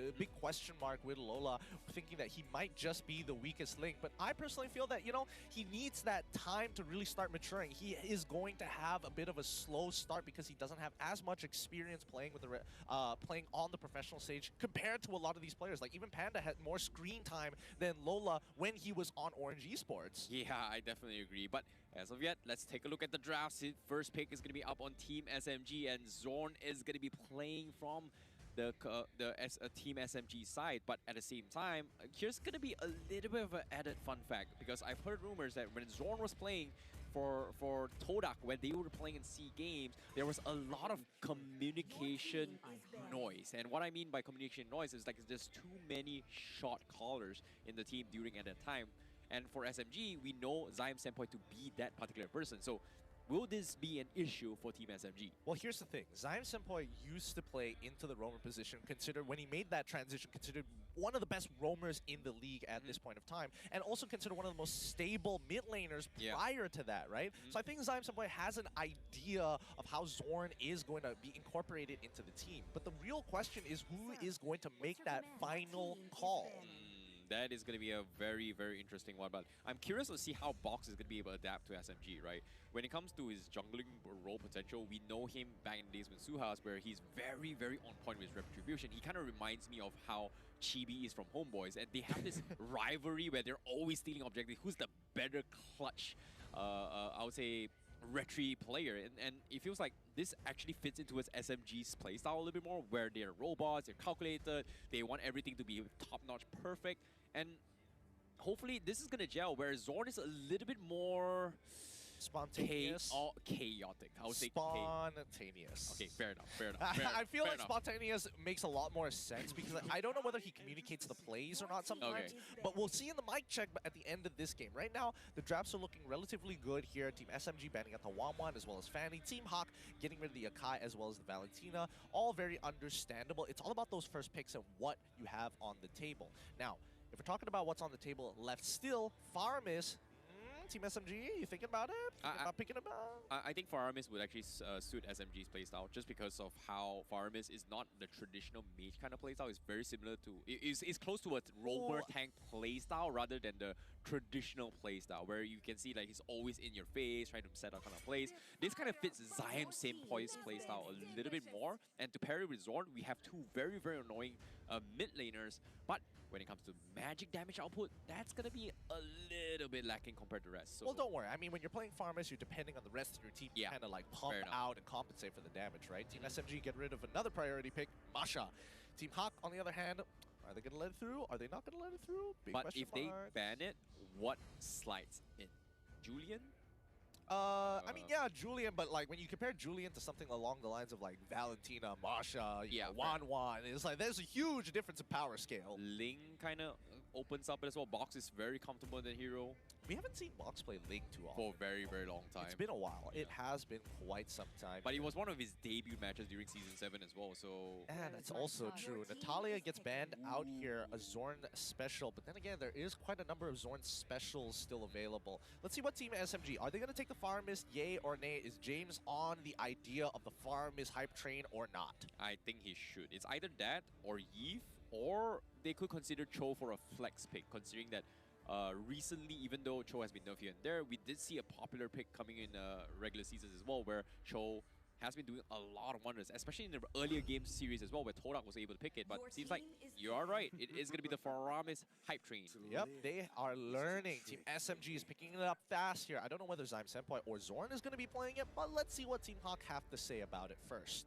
with a big question mark with Lola, thinking that he might just be the weakest link. But I personally feel that, you know, he needs that time to really start maturing. He is going to have a bit of a slow start because he doesn't have as much experience playing with the playing on the professional stage compared to a lot of these players. Like even Panda had more screen time than Lola when he was on Orange Esports. Yeah, I definitely agree. But as of yet, let's take a look at the drafts. His first pick is going to be up on Team SMG, and Zorn is going to be playing from the Team SMG side. But at the same time, here's going to be a little bit of an added fun fact, because I've heard rumors that when Zorn was playing for HAQ, when they were playing in C Games, there was a lot of communication noise. And what I mean by communication noise is like there's too many shot callers in the team during at that time. And for SMG, we know Zyme Senpai to be that particular person. So will this be an issue for Team SMG? Well, here's the thing. Zyme Senpai used to play into the roamer position, considered when he made that transition, considered one of the best roamers in the league at this point of time, and also considered one of the most stable mid laners prior to that, right? So I think Zyme Senpai has an idea of how Zorn is going to be incorporated into the team. But the real question is who is going to make that final call? That is going to be a very, very interesting one. But I'm curious to see how Box is going to be able to adapt to SMG, right? When it comes to his jungling role potential, we know him back in the days with Suhas, where he's very, very on point with his retribution. He kind of reminds me of how Chibi is from Homeboys. And they have this rivalry where they're always stealing objectives. Who's the better clutch, I would say, retry player, and it feels like this actually fits into his SMG's playstyle a little bit more, where they're robots, they're calculated, they want everything to be top-notch perfect, and hopefully this is gonna gel, where Zorn is a little bit more spontaneous, chaotic. I would say spontaneous. Okay, fair enough. I feel like spontaneous makes a lot more sense because I don't know whether he communicates the plays or not sometimes. Okay. But we'll see in the mic check at the end of this game. Right now, the drafts are looking relatively good here. Team SMG banning out the Wanwan as well as Fanny. Team HAQ getting rid of the Akai as well as the Valentina. All very understandable. It's all about those first picks and what you have on the table. Now, if we're talking about what's on the table left still, Faramis. Team SMG, you thinking about it? About picking him up? I think Faramis would actually suit SMG's playstyle, just because of how Faramis is not the traditional mage kind of playstyle. It's very similar to, it's close to a roamer tank playstyle rather than the traditional playstyle, where you can see like he's always in your face, trying to set up kind of plays. This kind of fits Zyme Senpai's playstyle a little bit more. And to pair it with Zorn, we have two very, very annoying mid laners. But when it comes to magic damage output, that's going to be a little bit lacking compared to rest. So, well, don't worry. I mean, when you're playing Farmers, you're depending on the rest of your team to kind of like pump out and compensate for the damage, right? Team SMG get rid of another priority pick, Masha. Team HAQ, on the other hand, are they going to let it through? Are they not going to let it through? Big but if they ban it, what slides in? Julian? I mean, yeah, Julian, but like when you compare Julian to something along the lines of like Valentina, Masha, Wanwan, it's like there's a huge difference in power scale. Ling kind of opens up as well. Box is very comfortable in the hero. We haven't seen Box play Ling too often. For a very, very long time. It's been a while. It has been quite some time. But it was one of his debut matches during Season 7 as well, so... And that's also true. Natalia gets banned out here, a Zorn special. But then again, there is quite a number of Zorn specials still available. Let's see what Team SMG. Are they going to take the Farmist, yay or nay? Is James on the idea of the Farmist hype train or not? I think he should. It's either that or Yves, or they could consider Cho for a flex pick, considering that recently, even though Cho has been nerfed here and there, we did see a popular pick coming in regular seasons as well, where Cho has been doing a lot of wonders, especially in the earlier game series as well, where HAQ was able to pick it. But it seems like you are right. It is going to be the Faramis hype train. Yep, they are learning. Team SMG is picking it up fast here. I don't know whether Zyme Senpai or Zorn is going to be playing it, but let's see what Team HAQ have to say about it first.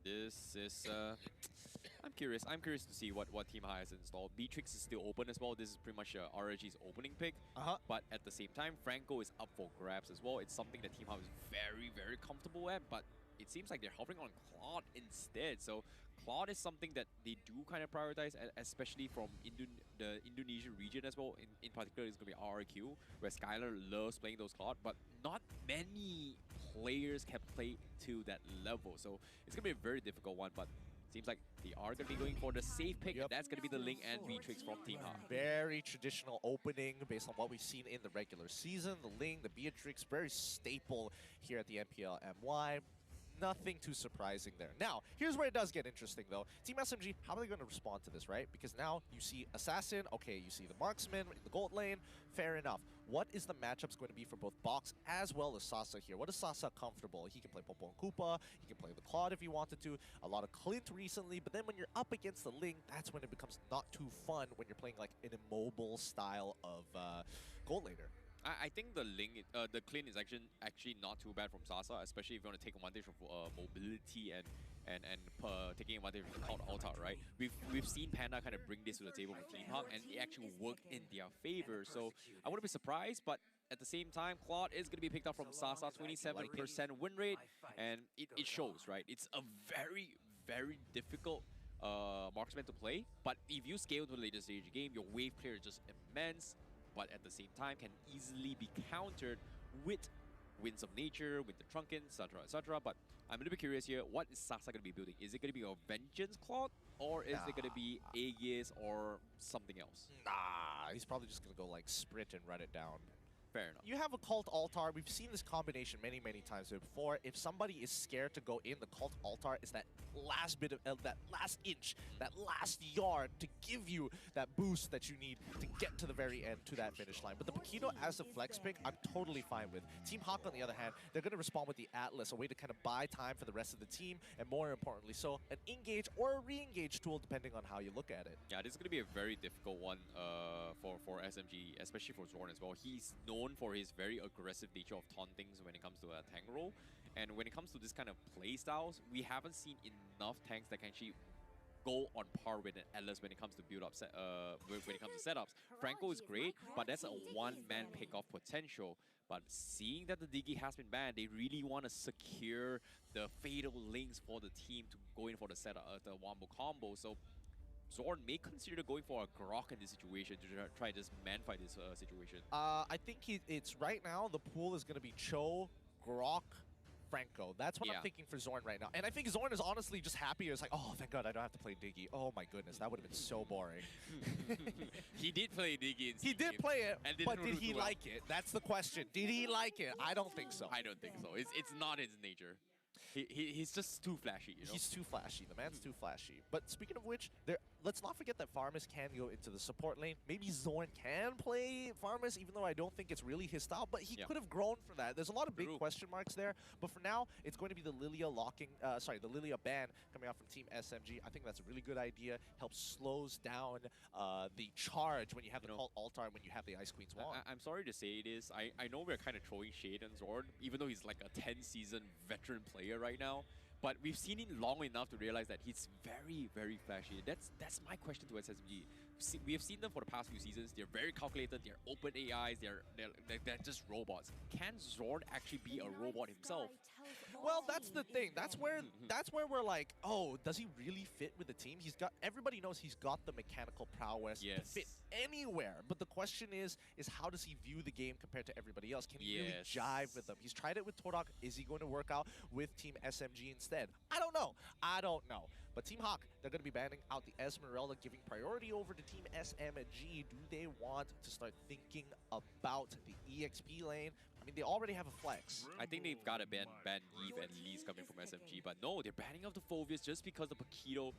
This is... I'm curious to see what Team HAQ has installed. Beatrix is still open as well. This is pretty much RRG's opening pick. But at the same time, Franco is up for grabs as well. It's something that Team HAQ is very, very comfortable at, but it seems like they're hovering on Claude instead. So Claude is something that they do kind of prioritize, especially from the Indonesian region as well. In particular, it's going to be HAQ, where Skylar loves playing those Claude, but not many players can play to that level. So it's going to be a very difficult one, but seems like they are going to be going for the safe pick. That's going to be the Ling and Beatrix from Team HAQ. Very traditional opening based on what we've seen in the regular season. The Ling, the Beatrix, very staple here at the MPL MY. Nothing too surprising there. Now, here's where it does get interesting, though. Team SMG, how are they going to respond to this, right? Because now you see Assassin, okay, you see the Marksman in the gold lane, fair enough. What is the matchups going to be for both Box as well as Sasa here? What is Sasa comfortable? He can play Popo and Koopa, he can play the Claude if he wanted to, a lot of Clint recently, but then when you're up against the Ling, that's when it becomes not too fun when you're playing like an immobile style of gold laner. I think the Clint is actually not too bad from Sasa, especially if you want to take advantage of mobility and taking advantage of the counter, right? We've seen Panda kind of bring this to the table with Team HAQ, and it actually worked in their favor. So I wouldn't be surprised, but at the same time, Claude is going to be picked up from Sasa, 27% win rate, and it shows, right? It's a very, very difficult marksman to play, but if you scale to the later stage of the game, your wave clear is just immense, but at the same time can easily be countered with Winds of Nature, with the Trunken, etc., etc. But I'm a little bit curious here, what is Sasa going to be building? Is it going to be a Vengeance Claude, or is it going to be Aegis or something else? Nah, he's probably just going to go like Sprint and run it down. Fair enough. You have a Cult Altar. We've seen this combination many, many times before. If somebody is scared to go in, the Cult Altar is that last bit of that last inch, that last yard to give you that boost that you need to get to the very end, to that finish line. But the Paquito as a flex pick, I'm totally fine with. Team HAQ, on the other hand, they're going to respond with the Atlas, a way to kind of buy time for the rest of the team, and more importantly, so an engage or a re-engage tool, depending on how you look at it. Yeah, this is going to be a very difficult one for SMG, especially for Zorn as well. He's known for his very aggressive nature of tauntings when it comes to a tank role. And when it comes to this kind of play styles, we haven't seen enough tanks that can actually go on par with an Atlas when it comes to build-up, when it comes to setups. Franco is great, but that's a one-man pick-off potential. But seeing that the Diggy has been banned, they really want to secure the fatal links for the team to go in for the setup, the wombo combo. So Zorn may consider going for a Grok in this situation to try to just man-fight this situation. I think it's right now, the pool is going to be Cho, Grok, Franco. That's what I'm thinking for Zorn right now. And I think Zorn is honestly just happy. It's like, oh, thank God I don't have to play Diggy. Oh my goodness, that would have been so boring. He did play Diggy. He did play it, but did he like it? That's the question. Did he like it? I don't think so. I don't think so. It's not his nature. He's just too flashy, you know? He's too flashy. The man's too flashy. But speaking of which, let's not forget that Farmus can go into the support lane. Maybe Zorn can play Farmus, even though I don't think it's really his style, but he could have grown for that. There's a lot of big question marks there, but for now, it's going to be the Lilia the Lilia ban coming out from Team SMG. I think that's a really good idea. Helps slows down the charge when you have the Cult Altar and when you have the Ice Queen's wand. I'm sorry to say this. I know we're kind of throwing shade on Zorn, even though he's like a 10-season veteran player right now. But we've seen him long enough to realize that he's very, very flashy. That's my question to SMG. We have seen them for the past few seasons. They're very calculated. They're open AIs. They're just robots. Can Zorn actually be a robot himself? Well, that's the thing. That's where we're like, oh, does he really fit with the team? Everybody knows he's got the mechanical prowess to fit anywhere. But the question is how does he view the game compared to everybody else? Can he really jive with them? He's tried it with Todok. Is he going to work out with Team SMG instead? I don't know. But Team HAQ, they're going to be banning out the Esmeralda, giving priority over to Team SMG. Do they want to start thinking about the EXP lane? I mean, they already have a flex. I think they've got to ban Eve and Lee's coming from SMG, but no, they're banning out the Phobius just because the Paquito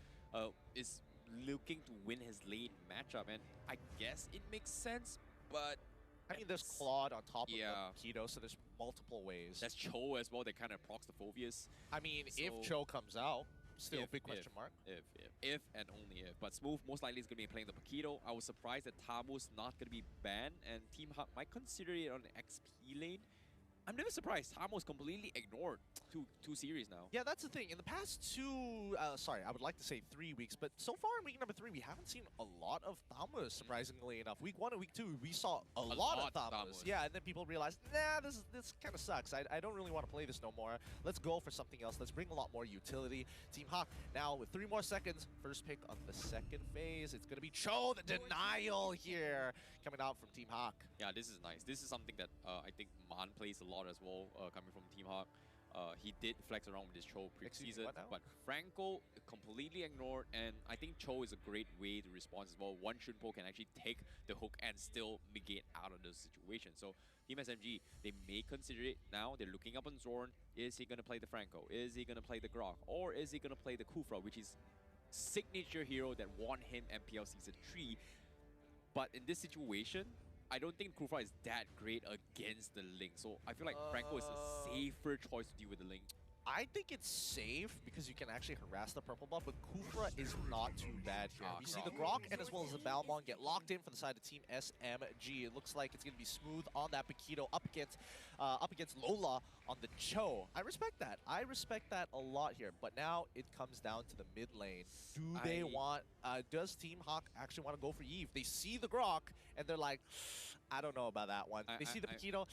is looking to win his lane matchup, and I guess it makes sense, but I mean, there's Claude on top of the Paquito, so there's multiple ways. That's Cho as well, that kind of procs the Phobius. I mean, if Cho comes out, still big question mark. If and only if. But Smooth most likely is going to be playing the Paquito. I was surprised that Tamu's not going to be banned, and Team HAQ might consider it on the XP lane. I'm never surprised. Tamu's completely ignored two series now. Yeah, that's the thing. In the past I would like to say 3 weeks, but so far in week number 3, we haven't seen a lot of Thamus, surprisingly enough. Week 1 and week 2, we saw a lot of Thamus. Yeah, and then people realized, nah, this kind of sucks. I don't really want to play this no more. Let's go for something else. Let's bring a lot more utility. Team HAQ, now with 3 more seconds, first pick on the second phase. It's going to be Cho, the denial here, coming out from Team HAQ. Yeah, this is nice. This is something that I think Man plays a lot as well, coming from Team HAQ. He did flex around with his Cho preseason, but Franco completely ignored, and I think Cho is a great way to respond as well. One Shunpo can actually take the hook and still negate out of the situation. So Team SMG, they may consider it now. They're looking up on Zorn. Is he going to play the Franco? Is he going to play the Grok? Or is he going to play the Kufra, which is signature hero that won him MPL Season 3? But in this situation, I don't think Kufra is that great against the Link. So I feel like Franco is a safer choice to deal with the Link. I think it's safe because you can actually harass the purple buff, but Kufra is not too bad here. We see the Grok and as well as the Balmon get locked in for the side of Team SMG. It looks like it's going to be smooth on that Paquito up against Lola on the Cho. I respect that. I respect that a lot here. But now it comes down to the mid lane. Does Team HAQ actually want to go for Eve? They see the Grok and they're like, I don't know about that one. They see the Paquito,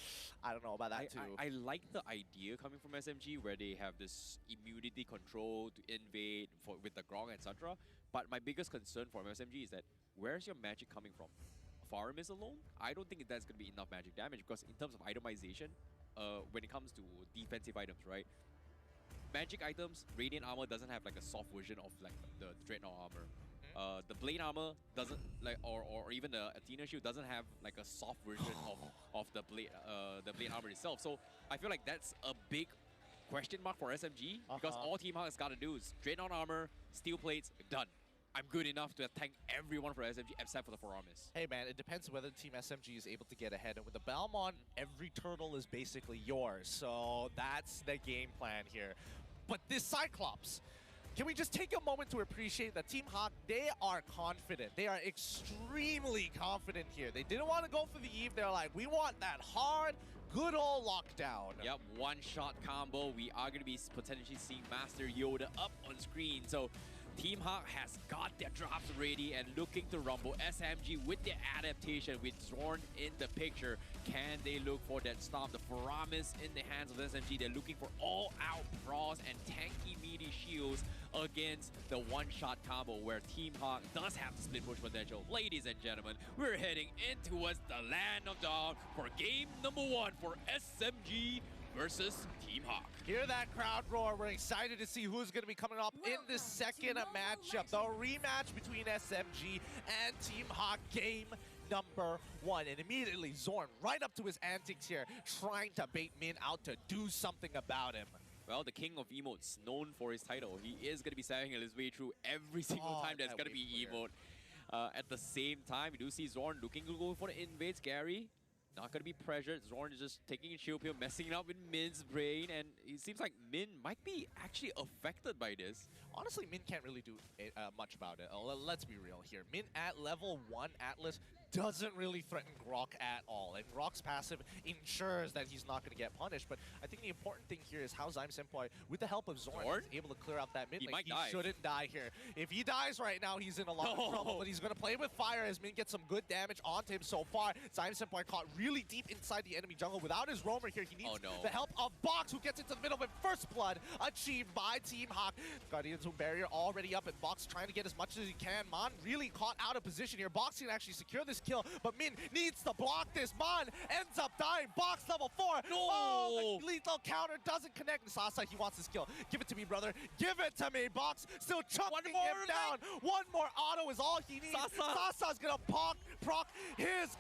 I don't know about that too. I like the idea coming from SMG where they have this immunity control to invade with the Grok, etc. But my biggest concern for SMG is that where's your magic coming from? Faramis alone? I don't think that's going to be enough magic damage because in terms of itemization, when it comes to defensive items, right? Magic items, Radiant Armor doesn't have like a soft version of like the Dreadnought Armor. The Blade Armor doesn't like, or even the Athena Shield doesn't have like a soft version of the Blade Armor itself. So I feel like that's a big question mark for SMG because all Team HAQ has got to do is Dreadnought Armor, Steel Plates, done. I'm good enough to tank everyone for SMG except for the Faramis. Hey man, it depends whether Team SMG is able to get ahead. And with the Balmon, every turtle is basically yours. So that's the game plan here. But this Cyclops, can we just take a moment to appreciate that Team HAQ, they are confident. They are extremely confident here. They didn't want to go for the Eve. They're like, we want that hard, good old lockdown. Yep, one-shot combo. We are going to be potentially seeing Master Yoda up on screen. So Team HAQ has got their drops ready and looking to rumble. SMG with their adaptation with Zorn in the picture. Can they look for that stop? The Faramis in the hands of SMG. They're looking for all-out brawls and tanky meaty shields against the one-shot combo where Team HAQ does have the split push potential. Ladies and gentlemen, we're heading in towards the Land of Dawn for game number 1 for SMG versus Team HAQ. Hear that crowd roar. We're excited to see who's going to be coming up in the second matchup. The rematch between SMG and Team HAQ, game number 1. And immediately Zorn right up to his antics here, trying to bait Min out to do something about him. Well, the king of emotes, known for his title. He is going to be saving his way through every single time there's going to be emote. At the same time, we do see Zorn looking to go for the invades. Gary, not going to be pressured. Zorn is just taking a shield pill, messing it up with Min's brain. And it seems like Min might be actually affected by this. Honestly, Min can't really do much about it. Let's be real here. Min at level 1 Atlas doesn't really threaten Grok at all. And Grok's passive ensures that he's not going to get punished. But I think the important thing here is how Zyme Senpai, with the help of Zorn, is able to clear out that mid lane. He shouldn't die here. If he dies right now, he's in a lot of trouble. But he's going to play with fire as Min gets some good damage onto him so far. Zyme Senpai caught really deep inside the enemy jungle. Without his roamer here, he needs the help of Box, who gets into the middle of it. First blood achieved by Team HAQ. Guardian's barrier already up, and Box trying to get as much as he can. Mon really caught out of position here. Box can actually secure this kill, but Min needs to block this. Mon ends up dying. Box level 4. No! Oh, the lethal counter doesn't connect. Sasa, he wants this kill. Give it to me, brother. Give it to me. Box still chunking him down. One more auto is all he needs. Sasa's gonna proc his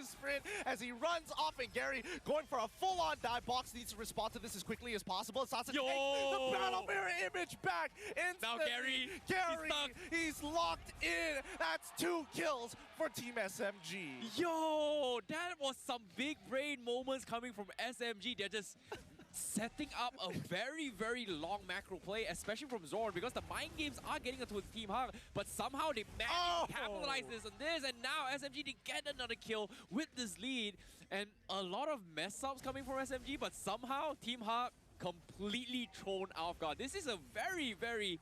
sprint as he runs off, and Gary going for a full-on dive. Box needs to respond to this as quickly as possible. Sasa takes the battle mirror image back. Now Gary, he's locked in. That's 2 kills for Team SMG. Yo, that was some big brain moments coming from SMG. They're just setting up a very, very long macro play, especially from Zorn, because the mind games are getting into Team HAQ, but somehow they managed to capitalize this on this, and now SMG did get another kill with this lead, and a lot of mess-ups coming from SMG, but somehow Team HAQ completely thrown off guard. This is a very, very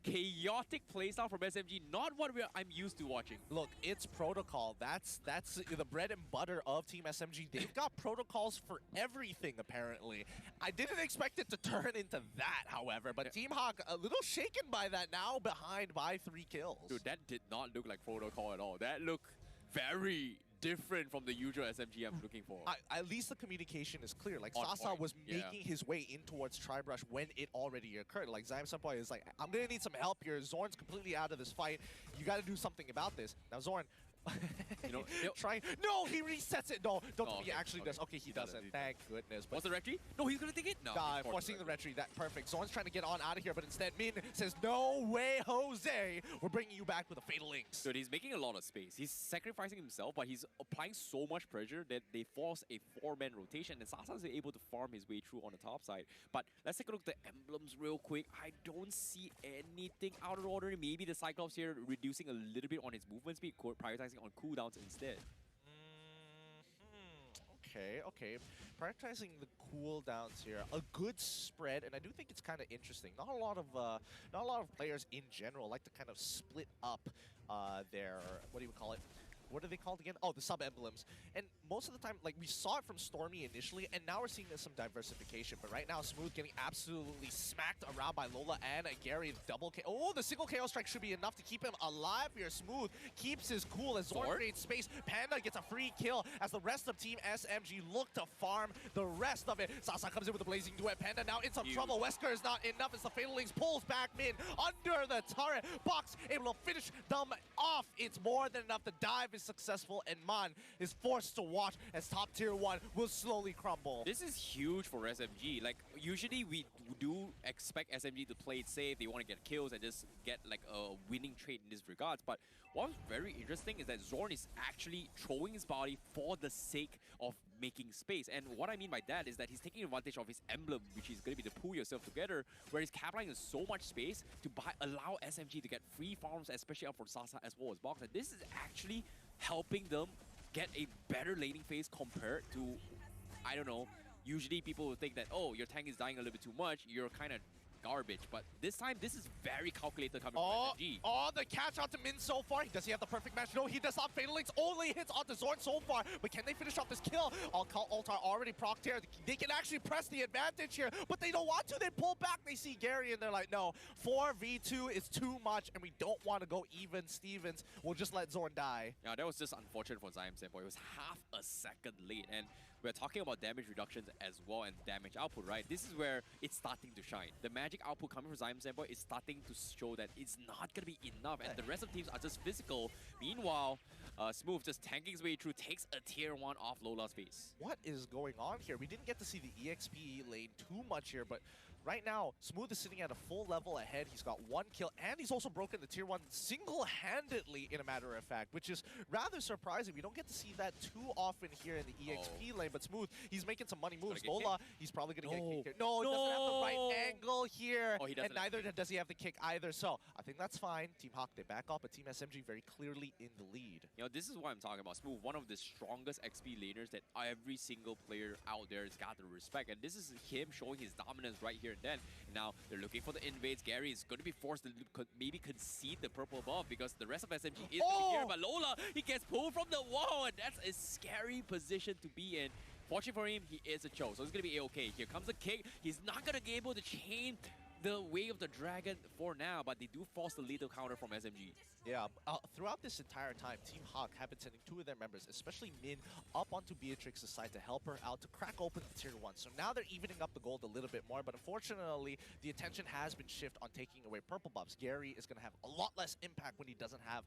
chaotic playstyle from SMG, not what I'm used to watching. Look, it's protocol. That's the bread and butter of Team SMG. They've got protocols for everything, apparently. I didn't expect it to turn into that, however, but Team HAQ a little shaken by that, now behind by 3 kills. Dude, that did not look like protocol at all. That looked very different from the usual SMG I'm looking for. At least the communication is clear. Like, On Sasa point, was yeah. making his way in towards Tribrush when it already occurred. Like, Zion Senpai is like, I'm gonna need some help here. Zorn's completely out of this fight. You gotta do something about this. Now, Zorn, You know, trying. No, he resets it. No, don't think he okay, actually does. Okay, he doesn't. Thank goodness. But what's the retreat? No, he's gonna take it. No, forcing the retreat. That perfect. Zorn's trying to get on out of here, but instead Min says, "No way, Jose. We're bringing you back with a Fatal Links." So he's making a lot of space. He's sacrificing himself, but he's applying so much pressure that they force a 4-man rotation, and Sasa's able to farm his way through on the top side. But let's take a look at the emblems real quick. I don't see anything out of order. Maybe the Cyclops here reducing a little bit on his movement speed, prioritizing on cooldowns instead. Okay. Prioritizing the cooldowns here, a good spread, and I do think it's kind of interesting. Not a lot of players in general like to kind of split up their, what do you call it? What are they called again? Oh, the sub-emblems. And most of the time, like, we saw it from Stormy initially, and now we're seeing some diversification. But right now, Smooth getting absolutely smacked around by Lola and Gary. Double K. Oh, the single KO strike should be enough to keep him alive here. Smooth keeps his cool as Zorn creates space. Panda gets a free kill as the rest of Team SMG look to farm the rest of it. Sasa comes in with a blazing duet. Panda now in some trouble. Wesker is not enough as the Fatal Links pulls back Min under the turret. Box able to finish them off. It's more than enough. The dive is successful, and Man is forced to watch as top tier 1 will slowly crumble. This is huge for SMG. Like, usually we do expect SMG to play it safe. They want to get kills and just get like a winning trade in this regards. But what's very interesting is that Zorn is actually throwing his body for the sake of making space. And what I mean by that is that he's taking advantage of his emblem, which is going to be to pull yourself together, where he's capitalizing so much space to allow SMG to get free farms, especially up for Sasa as well as Box. And this is actually helping them get a better laning phase compared to, I don't know, usually people will think that, oh, your tank is dying a little bit too much, you're kind of garbage. But this time, this is very calculated coming from SMG. Oh, the catch out to Min so far. Does he have the perfect match? No, he does not. Fatal Links only hits onto Zorn so far. But can they finish off this kill? Altar already procced here. They can actually press the advantage here, but they don't want to. They pull back. They see Gary, and they're like, no, 4v2 is too much, and we don't want to go even Stevens. We'll just let Zorn die. Yeah, that was just unfortunate for Zion Senpai. It was half a second late, and we're talking about damage reductions as well and damage output, right? This is where it's starting to shine. The magic output coming from Zion Senpai is starting to show that it's not going to be enough, and the rest of the teams are just physical. Meanwhile, Smooth just tanking his way through, takes a tier 1 off Lola's face. What is going on here? We didn't get to see the EXP lane too much here, but right now, Smooth is sitting at a full level ahead. He's got 1 kill, and he's also broken the tier 1 single-handedly, in a matter of fact, which is rather surprising. We don't get to see that too often here in the EXP lane, but Smooth, he's making some money moves. Lola, he's probably going to get kicked here. No, he doesn't have the right angle here, and neither does he have the kick either, so I think that's fine. Team HAQ, they back up, but Team SMG very clearly in the lead. You know, this is what I'm talking about. Smooth, one of the strongest XP laners that every single player out there has got to respect, and this is him showing his dominance right here and then. Now, they're looking for the invades. Gary is going to be forced to maybe concede the purple buff because the rest of SMG is here, but Lola, he gets pulled from the wall, and that's a scary position to be in. Fortunately for him, he is a choke, so it's going to be A-okay. Here comes the kick. He's not going to be able to chain the way of the dragon for now, but they do force the lethal counter from SMG. Yeah, throughout this entire time, Team HAQ have been sending 2 of their members, especially Min, up onto Beatrix's side to help her out to crack open the tier 1. So now they're evening up the gold a little bit more, but unfortunately, the attention has been shifted on taking away purple buffs. Gary is going to have a lot less impact when he doesn't have,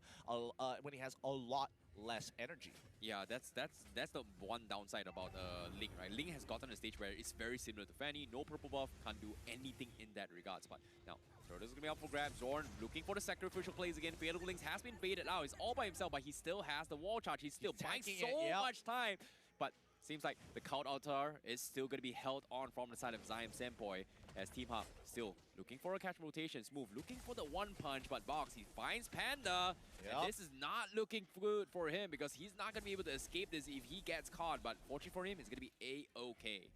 when he has a lot less energy. Yeah, that's the one downside about Ling, right? Ling has gotten a stage where it's very similar to Fanny. No purple buff, can't do anything in that regards. But now, Turtle's gonna be up for grabs. Zorn looking for the sacrificial plays again. Fatal Links has been baited out. He's all by himself, but he still has the wall charge. He's still buying so much time. But seems like the Cult Altar is still going to be held on from the side of Zion Senpai as Team HAQ still looking for a catch rotation. Smooth looking for the 1 punch, but Box, he finds Panda. And this is not looking good for him because he's not going to be able to escape this if he gets caught. But fortunately for him, it's going to be A-okay.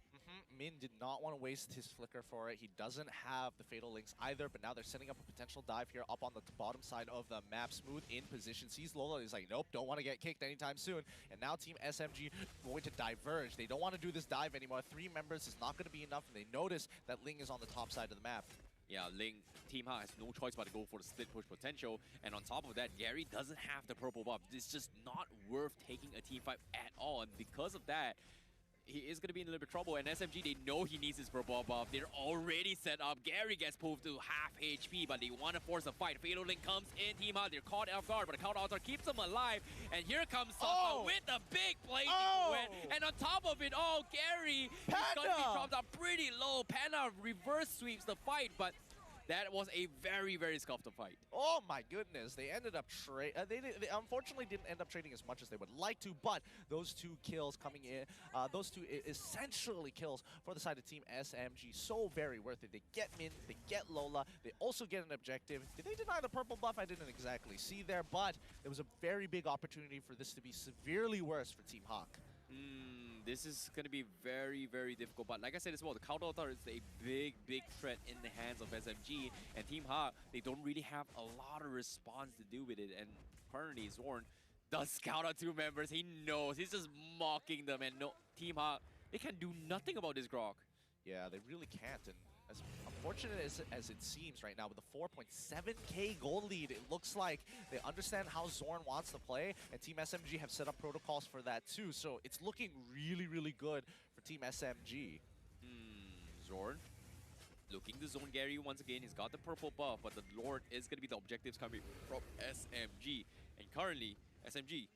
Min did not want to waste his flicker for it. He doesn't have the Fatal Links either, but now they're setting up a potential dive here up on the bottom side of the map. Smooth in position, sees Lola, he's like, nope, don't want to get kicked anytime soon. And now Team SMG going to diverge. They don't want to do this dive anymore. 3 members is not going to be enough, and they notice that Ling is on the top side of the map. Yeah, Ling, Team HAQ has no choice but to go for the split push potential. And on top of that, Gary doesn't have the purple buff. It's just not worth taking a team fight at all. And because of that, he is going to be in a little bit of trouble. And SMG, they know he needs his purple buff. They're already set up. Gary gets pulled to half HP, but they want to force a fight. Fatal Link comes in, Team HAQ. They're caught off guard, but the counter altar keeps them alive. And here comes Sasa with the big blazing win. And on top of it all, Gary is going to be dropped down pretty low. Panda reverse sweeps the fight, but that was a very, very scuffed fight. Oh my goodness, they ended up they unfortunately didn't end up trading as much as they would like to, but those two kills coming in, those two essentially kills for the side of Team SMG, so very worth it. They get Min, they get Lola, they also get an objective. Did they deny the purple buff? I didn't exactly see there, but it was a very big opportunity for this to be severely worse for Team HAQ. This is going to be very, very difficult. But like I said as well, the counter altar is a big, big threat in the hands of SMG. And Team HAQ, they don't really have a lot of response to do with it. And currently, Zorn does scout out two members. He knows. He's just mocking them. And no, Team HAQ, they can do nothing about this Grok. Yeah, they really can't. And as unfortunate as it seems right now, with a 4.7k gold lead, it looks like they understand how Zorn wants to play, and Team SMG have set up protocols for that too. So it's looking really, really good for Team SMG. Zorn looking to zone Gary once again. He's got the purple buff, but the Lord is going to be the objectives coming from SMG. And currently, SMG,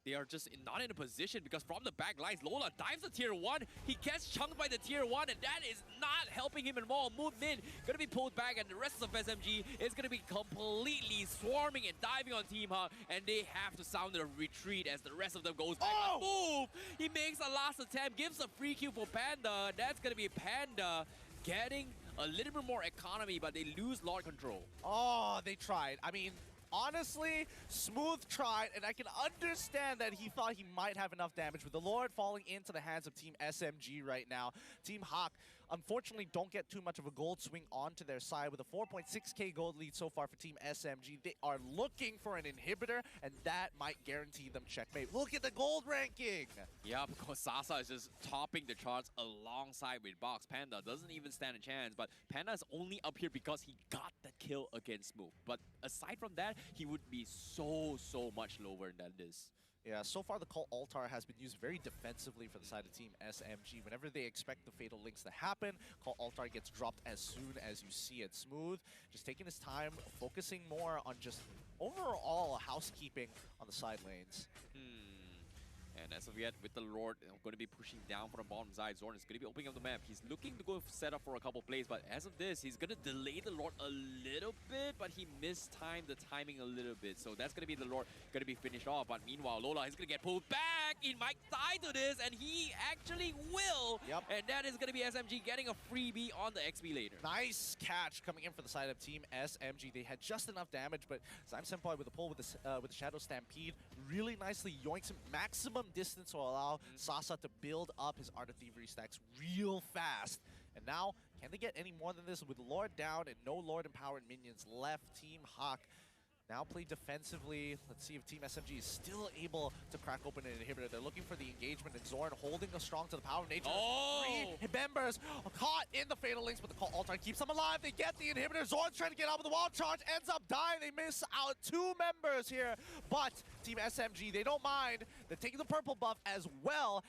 they are just not in a position because from the back lines, Lola dives the tier 1. He gets chunked by the tier 1, and that is not helping him at all. Move Min gonna be pulled back, and the rest of SMG is gonna be completely swarming and diving on Team HAQ, and they have to sound their retreat as the rest of them goes back. Move! He makes a last attempt, gives a free kill for Panda. That's gonna be Panda getting a little bit more economy, but they lose Lord control. Oh, they tried. I mean, honestly, Smooth tried, and I can understand that he thought he might have enough damage with the Lord falling into the hands of Team SMG right now. Team HAQ, unfortunately, don't get too much of a gold swing onto their side with a 4.6k gold lead so far for Team SMG. They are looking for an inhibitor, and that might guarantee them checkmate. Look at the gold ranking! Yeah, because Sasa is just topping the charts alongside with Box. Panda doesn't even stand a chance, but Panda is only up here because he got the kill against Smooth. But aside from that, he would be so much lower than this. Yeah, so far the Cult Altar has been used very defensively for the side of Team SMG. Whenever they expect the Fatal Links to happen, Cult Altar gets dropped as soon as you see it. Smooth, just taking his time, focusing more on just overall housekeeping on the side lanes. And as of yet, with the Lord going to be pushing down from the bottom side, Zorn is going to be opening up the map. He's looking to go set up for a couple plays, but as of this, he's going to delay the Lord a little bit, but he mistimed the timing a little bit. So that's going to be the Lord going to be finished off. But meanwhile, Lola is going to get pulled back. He might die to this, and he actually will. Yep. And that is going to be SMG getting a freebie on the XP later. Nice catch coming in for the side of Team SMG. They had just enough damage, but Zyme Senpai with the pull with the Shadow Stampede really nicely yoinks him maximum distance will allow Sasa to build up his Art of Thievery stacks real fast. And now, can they get any more than this? With Lord down and no Lord empowered minions left, Team HAQ now play defensively. Let's see if Team SMG is still able to crack open an inhibitor. They're looking for the engagement, and Zorn holding us strong to the power of nature. Three members caught in the Fatal Links, but the Cult Altar keeps them alive. They get the inhibitor. Zorn's trying to get out with the wild charge, ends up dying. They miss out 2 members here, but Team SMG, they don't mind. They're taking the purple buff as well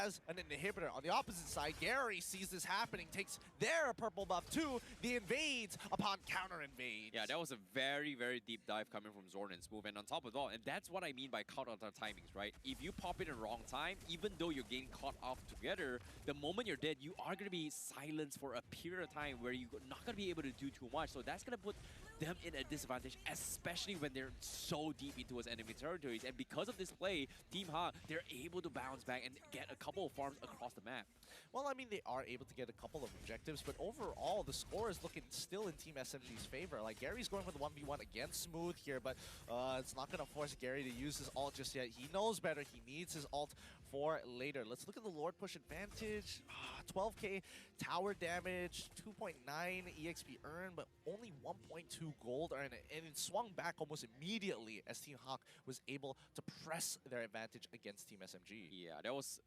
as an inhibitor. On the opposite side, Gary sees this happening, takes their purple buff too. The invades upon counter invades. Yeah, that was a very, very deep dive coming from Zorn and Smooth. And on top of it all, and that's what I mean by caught out timings, right? If you pop it in the wrong time, even though you're getting caught off together, the moment you're dead, you are going to be silenced for a period of time where you're not going to be able to do too much. So that's going to put them in a disadvantage, especially when they're so deep into his enemy territories. And because of this play, Team HAQ, they're able to bounce back and get a couple of farms across the map. Well, I mean, they are able to get a couple of objectives, but overall, the score is looking still in Team SMG's favor. Like, Gary's going for the 1v1 against Smooth here, but it's not going to force Gary to use his ult just yet. He knows better. He needs his ult for later. Let's look at the Lord push advantage. 12k tower damage, 2.9 EXP earned, but only 1.2 gold earned, and it swung back almost immediately as Team HAQ was able to press their advantage against Team SMG. Yeah, that was...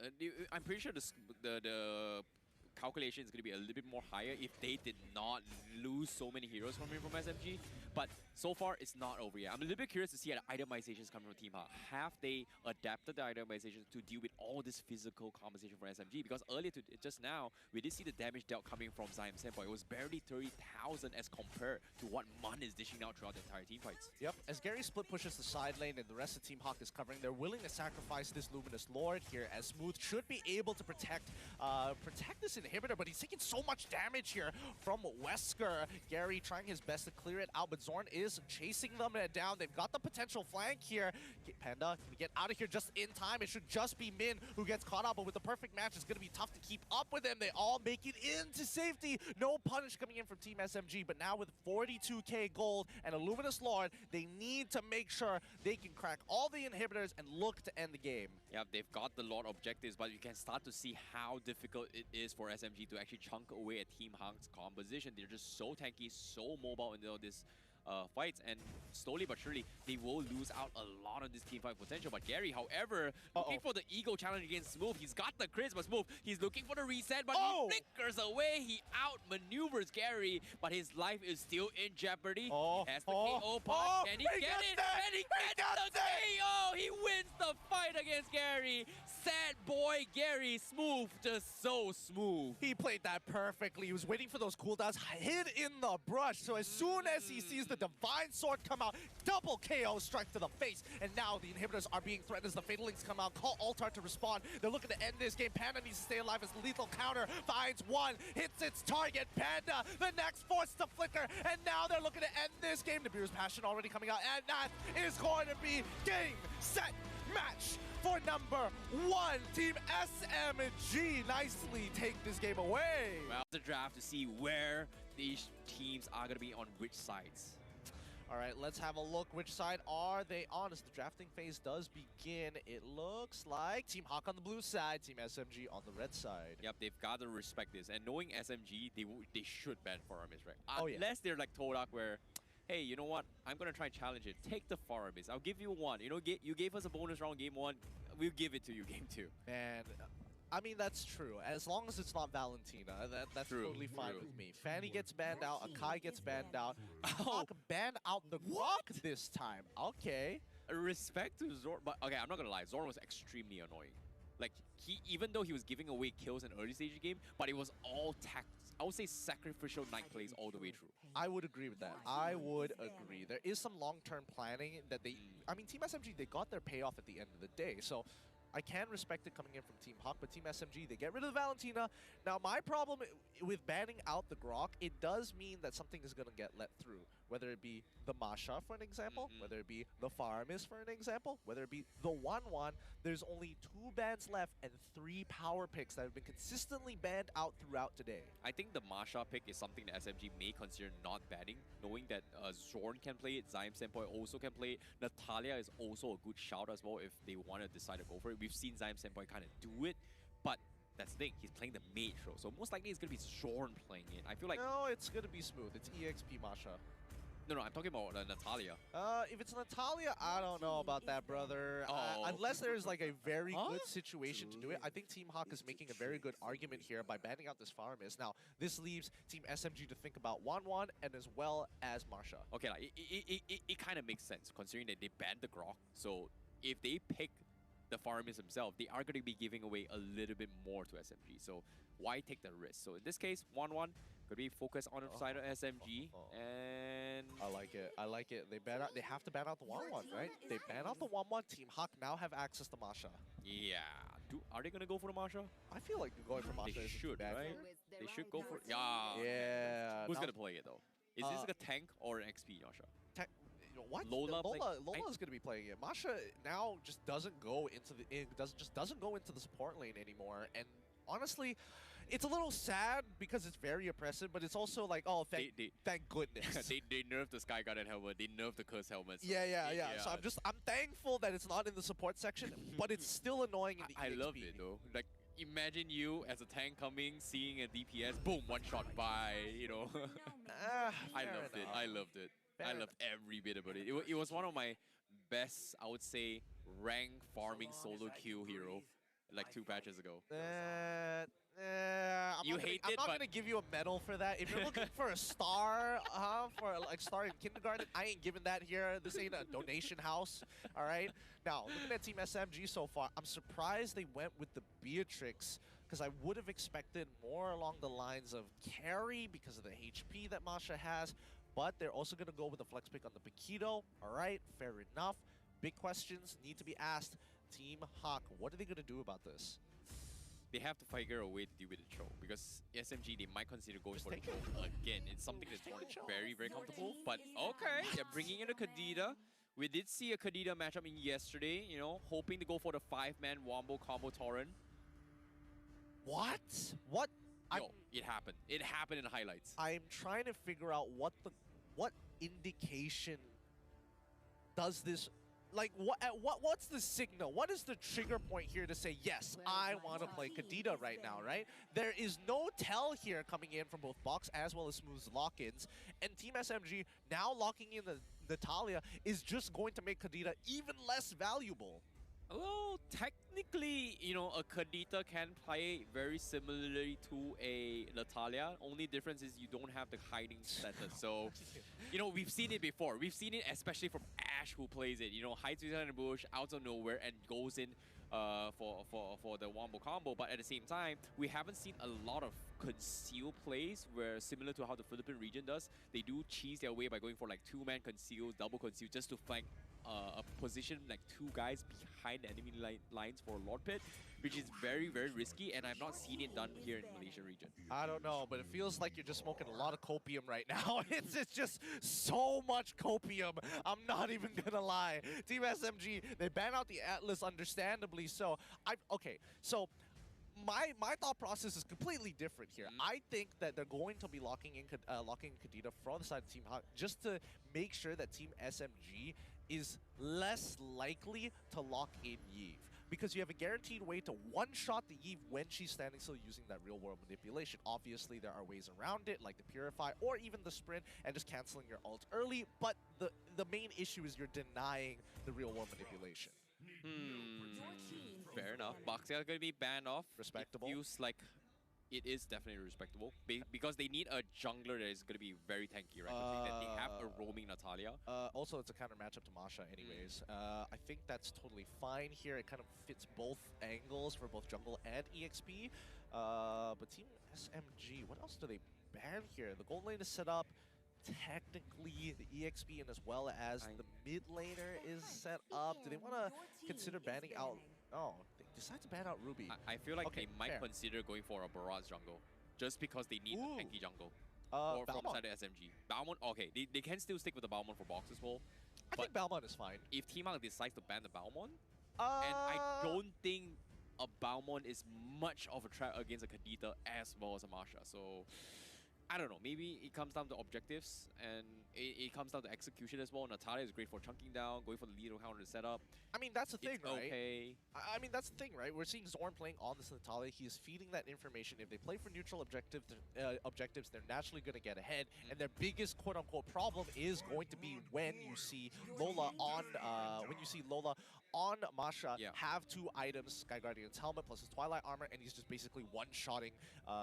I'm pretty sure the calculation is going to be a little bit more higher if they did not lose so many heroes from SMG. But so far, it's not over yet. I'm a little bit curious to see how the itemizations coming from Team HAQ. Have they adapted the itemizations to deal with all this physical compensation for SMG? Because earlier, just now, we did see the damage dealt coming from Zion Senpai. It was barely 30,000 as compared to what Mun is dishing out throughout the entire team fights. Yep, as Gary split pushes the side lane and the rest of Team HAQ is covering, they're willing to sacrifice this Luminous Lord here, as Smooth should be able to protect this inhibitor, but he's taking so much damage here from Wesker. Gary trying his best to clear it out, but Zorn is chasing them down. They've got the potential flank here. Panda can get out of here just in time. It should just be Min who gets caught out, but with the perfect match, it's going to be tough to keep up with them. They all make it into safety. No punish coming in from Team SMG, but now with 42k gold and a Luminous Lord, they need to make sure they can crack all the inhibitors and look to end the game. Yeah, they've got the Lord objectives, but you can start to see how difficult it is for SMG to actually chunk away at Team HAQ's composition. They're just so tanky, so mobile in all this fights, and slowly but surely they will lose out a lot of this team fight potential. But Gary, however, looking for the ego challenge against Smooth. He's got the crits, but Smooth, he's looking for the reset, but he flickers away. He outmaneuvers Gary, but his life is still in jeopardy. He has the KO pot. Can he get it? And he gets the KO! He wins the fight against Gary. Sad boy Gary, Smooth, just so smooth. He played that perfectly. He was waiting for those cooldowns, hid in the brush. So as soon as he sees the Divine Sword come out, double KO strike to the face. And now the inhibitors are being threatened as the Fatal Links come out. Call Altar to respond. They're looking to end this game. Panda needs to stay alive as lethal counter finds one, hits its target. Panda, the next forced to flicker. And now they're looking to end this game. Nibiru's Passion already coming out. And that is going to be game, set, match for number one. Team SMG nicely take this game away. Well, the draft to see where these teams are going to be on which sides. All right, let's have a look. Which side are they on as the drafting phase does begin? It looks like Team HAQ on the blue side, Team SMG on the red side. Yep, they've got to respect this. And knowing SMG, they should ban Faramis, right? Oh, yeah. Unless they're like Todak where, hey, you know what? I'm going to try and challenge it. Take the Faramis. I'll give you one. You know, you gave us a bonus round game one. We'll give it to you game two. Man, I mean, that's true. As long as it's not Valentina, that's totally fine with me. Fanny gets banned out. Akai gets banned out. HAQ banned out the Rock this time. Okay. Respect to Zorn. But, okay, I'm not going to lie. Zorn was extremely annoying. Like, even though he was giving away kills in early stage of the game, but it was all I would say sacrificial night plays all the way through. I would agree with that. I would agree. There is some long-term planning that I mean, Team SMG, they got their payoff at the end of the day. So I can respect it coming in from Team HAQ, but Team SMG, they get rid of the Valentina. Now, my problem with banning out the Grok, it does mean that something is going to get let through. Whether it be the Masha, for an example, whether it be the Faramis, for an example, whether it be the 1-1, there's only 2 bans left and 3 power picks that have been consistently banned out throughout today. I think the Masha pick is something that SMG may consider not banning, knowing that Zorn can play it, Zion Senpai also can play it, Natalia is also a good shout as well if they want to decide to go for it. We've seen Zion Senpai kind of do it, but that's the thing, he's playing the mage role, so most likely it's going to be Zorn playing it. I feel like... No, it's going to be Smooth. It's EXP Masha. No, I'm talking about Natalia. If it's Natalia, I don't know about that, brother. Unless there's like a very good situation to do it. I think Team HAQ is making a very good argument here by banning out this Faramis. Now, this leaves Team SMG to think about 1-1 and as well as Marsha. Okay, like, it kind of makes sense considering that they banned the Grok. So if they pick the Faramis himself, they are going to be giving away a little bit more to SMG. So why take the risk? So in this case, 1-1. Could be focused on the side of SMG, and I like it. I like it. They have to ban out the 1-1, right? They ban out the 1-1. Team HAQ now have access to Masha. Yeah. Are they gonna go for the Masha? I feel like going for Masha. They should, right? They should go for. Yeah. Yeah. Who's gonna play it though? Is this like a tank or an XP Masha? What? Lola is going to be playing it. Masha now just doesn't go into the support lane anymore, and honestly, it's a little sad because it's very oppressive, but it's also like, oh, thank goodness. they nerfed the Sky Guardian helmet. They nerfed the Curse helmets. So yeah. So I'm thankful that it's not in the support section, but it's still annoying in the EXP. I love it though. Like, imagine you as a tank coming, seeing a DPS, boom, one shot by, you know. I loved it. I loved it. I loved every bit about it. It was one of my best, I would say, rank farming solo kill hero like 2 patches ago. I'm not gonna give you a medal for that. If you're looking for a star, for like star in kindergarten, I ain't giving that here. This ain't a donation house, all right? Now, looking at Team SMG so far, I'm surprised they went with the Beatrix, because I would have expected more along the lines of carry because of the HP that Masha has, but they're also gonna go with the flex pick on the Paquito. All right, fair enough. Big questions need to be asked. Team HAQ, what are they gonna do about this? They have to figure a way to deal with the choke, because SMG, they might consider going for the choke again. It's something that's not very, very comfortable, but okay, they're bringing in a Kadita. We did see a Kadita matchup in yesterday, you know, hoping to go for the 5-man wombo combo torrent. What? What? Yo, it happened. It happened in the highlights. I'm trying to figure out what indication does this, like, what's the signal? What is the trigger point here to say, yes, I want to play Kadita right now, right? There is no tell here coming in from both Box as well as Smooth's lock-ins, and Team SMG now locking in the Natalia is just going to make Kadita even less valuable. Well, technically, you know, a Kadita can play very similarly to a Natalia. Only difference is you don't have the hiding status. So, you know, we've seen it before. We've seen it especially from Ash, who plays it. You know, hides behind the bush, out of nowhere, and goes in for the wombo combo. But at the same time, we haven't seen a lot of conceal plays where, similar to how the Philippine region does, they do cheese their way by going for like 2-man conceal, double conceal, just to flank a position like 2 guys behind the enemy lines for Lord Pit, which is very, very risky, and I've not seen it done here in the Malaysian region. I don't know, but it feels like you're just smoking a lot of copium right now. It's just so much copium. I'm not even gonna lie. Team SMG, they ban out the Atlas, understandably so. So my thought process is completely different here. I think that they're going to be locking in Kadita from the side of Team HAQ just to make sure that Team SMG is less likely to lock in Yve, because you have a guaranteed way to one-shot the Yve when she's standing still using that real-world manipulation. Obviously, there are ways around it, like the Purify or even the Sprint, and just canceling your ult early, but the main issue is you're denying the real-world manipulation. Fair enough. Boxia are going to be banned off. Respectable. It feels like it is definitely respectable, because they need a jungler that is going to be very tanky, right? That they have a roaming Natalia. Also, it's a counter matchup to Masha anyways. I think that's totally fine here. It kind of fits both angles for both jungle and EXP. But Team SMG, what else do they ban here? The gold lane is set up. Technically, the EXP and as well as the mid laner is set up. Do they want to consider banning out? Oh, they decide to ban out Ruby. I feel like they might consider going for a Barrage jungle, just because they need a tanky jungle. Or from the side of SMG. Balmond, okay, they can still stick with the Balmond for Box as well. I think Balmond is fine. If Team HAQ decides to ban the Balmond, and I don't think a Balmond is much of a threat against a Kadita as well as a Masha, so I don't know, maybe it comes down to objectives, and it comes down to execution as well. Natalia is great for chunking down, going for the lead counter to set up. I mean, that's the thing, right? Okay. I mean, that's the thing, right? We're seeing Zorn playing on this Natalia. He is feeding that information. If they play for neutral objectives, they're naturally going to get ahead. And their biggest quote-unquote problem is going to be when you see Lola on Masha have 2 items, Sky Guardian's helmet plus his Twilight armor, and he's just basically one-shotting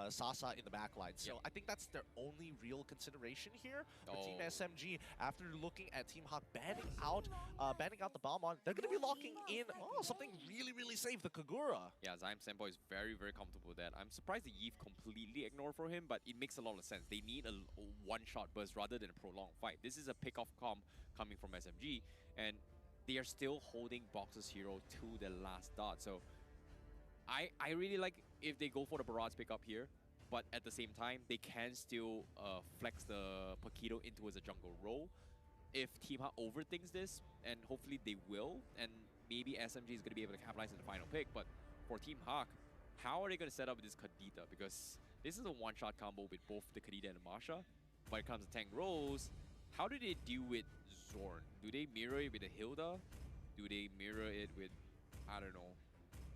Sasa in the backline. So I think that's their only real consideration here for Team SMG. After looking at Team HAQ banning out the Balmond, they're going to be locking in something really, really safe, the Kagura. Yeah, Zyme Senpai is very, very comfortable with that. I'm surprised the Yve completely ignored for him, but it makes a lot of sense. They need a one-shot burst rather than a prolonged fight. This is a pick-off comp coming from SMG, and they are still holding Box's hero to the last dot. So I really like if they go for the Barrage pickup here, but at the same time, they can still flex the Paquito into as a jungle role. If Team HAQ overthinks this, and hopefully they will, and maybe SMG is going to be able to capitalize in the final pick, but for Team HAQ, how are they going to set up this Kadita? Because this is a one-shot combo with both the Kadita and the Masha. When it comes to tank roles, how do they deal with Zorn? Do they mirror it with a Hilda? Do they mirror it with, I don't know,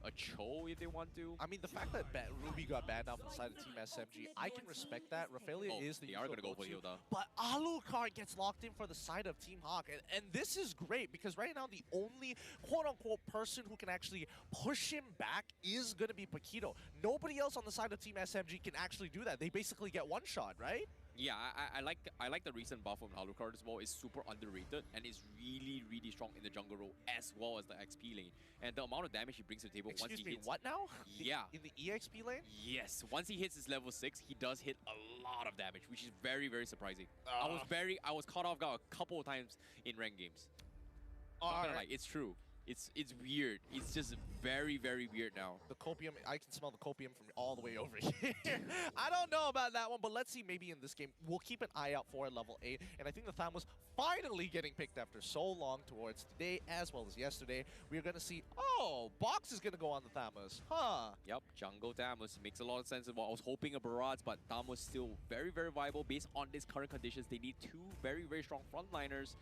a Cho if they want to. I mean, the fact that Ruby got banned off the side of Team SMG, I can respect that. Rafaelia is the they are going to go for Hilda. But Alucard gets locked in for the side of Team HAQ. And this is great because right now the only quote-unquote person who can actually push him back is going to be Paquito. Nobody else on the side of Team SMG can actually do that. They basically get one shot, right? Yeah, I like the recent buff from Alucard as well. It's super underrated and is really strong in the jungle role as well as the XP lane. And the amount of damage he brings to the table once he hits... what now? Yeah. In the EXP lane? Yes. Once he hits his level 6, he does hit a lot of damage, which is very surprising. I was caught off guard a couple of times in ranked games. It's true. It's weird. It's just very weird now. The copium, I can smell the copium from all the way over here. I don't know about that one, but let's see maybe in this game. We'll keep an eye out for level 8. And I think the Thamus finally getting picked after so long towards today as well as yesterday. We're going to see, oh, Box is going to go on the Thamus. Huh. Yep, jungle Thamus makes a lot of sense. I was hoping a Barrage, but Thamus still very viable based on these current conditions. They need two very strong frontliners.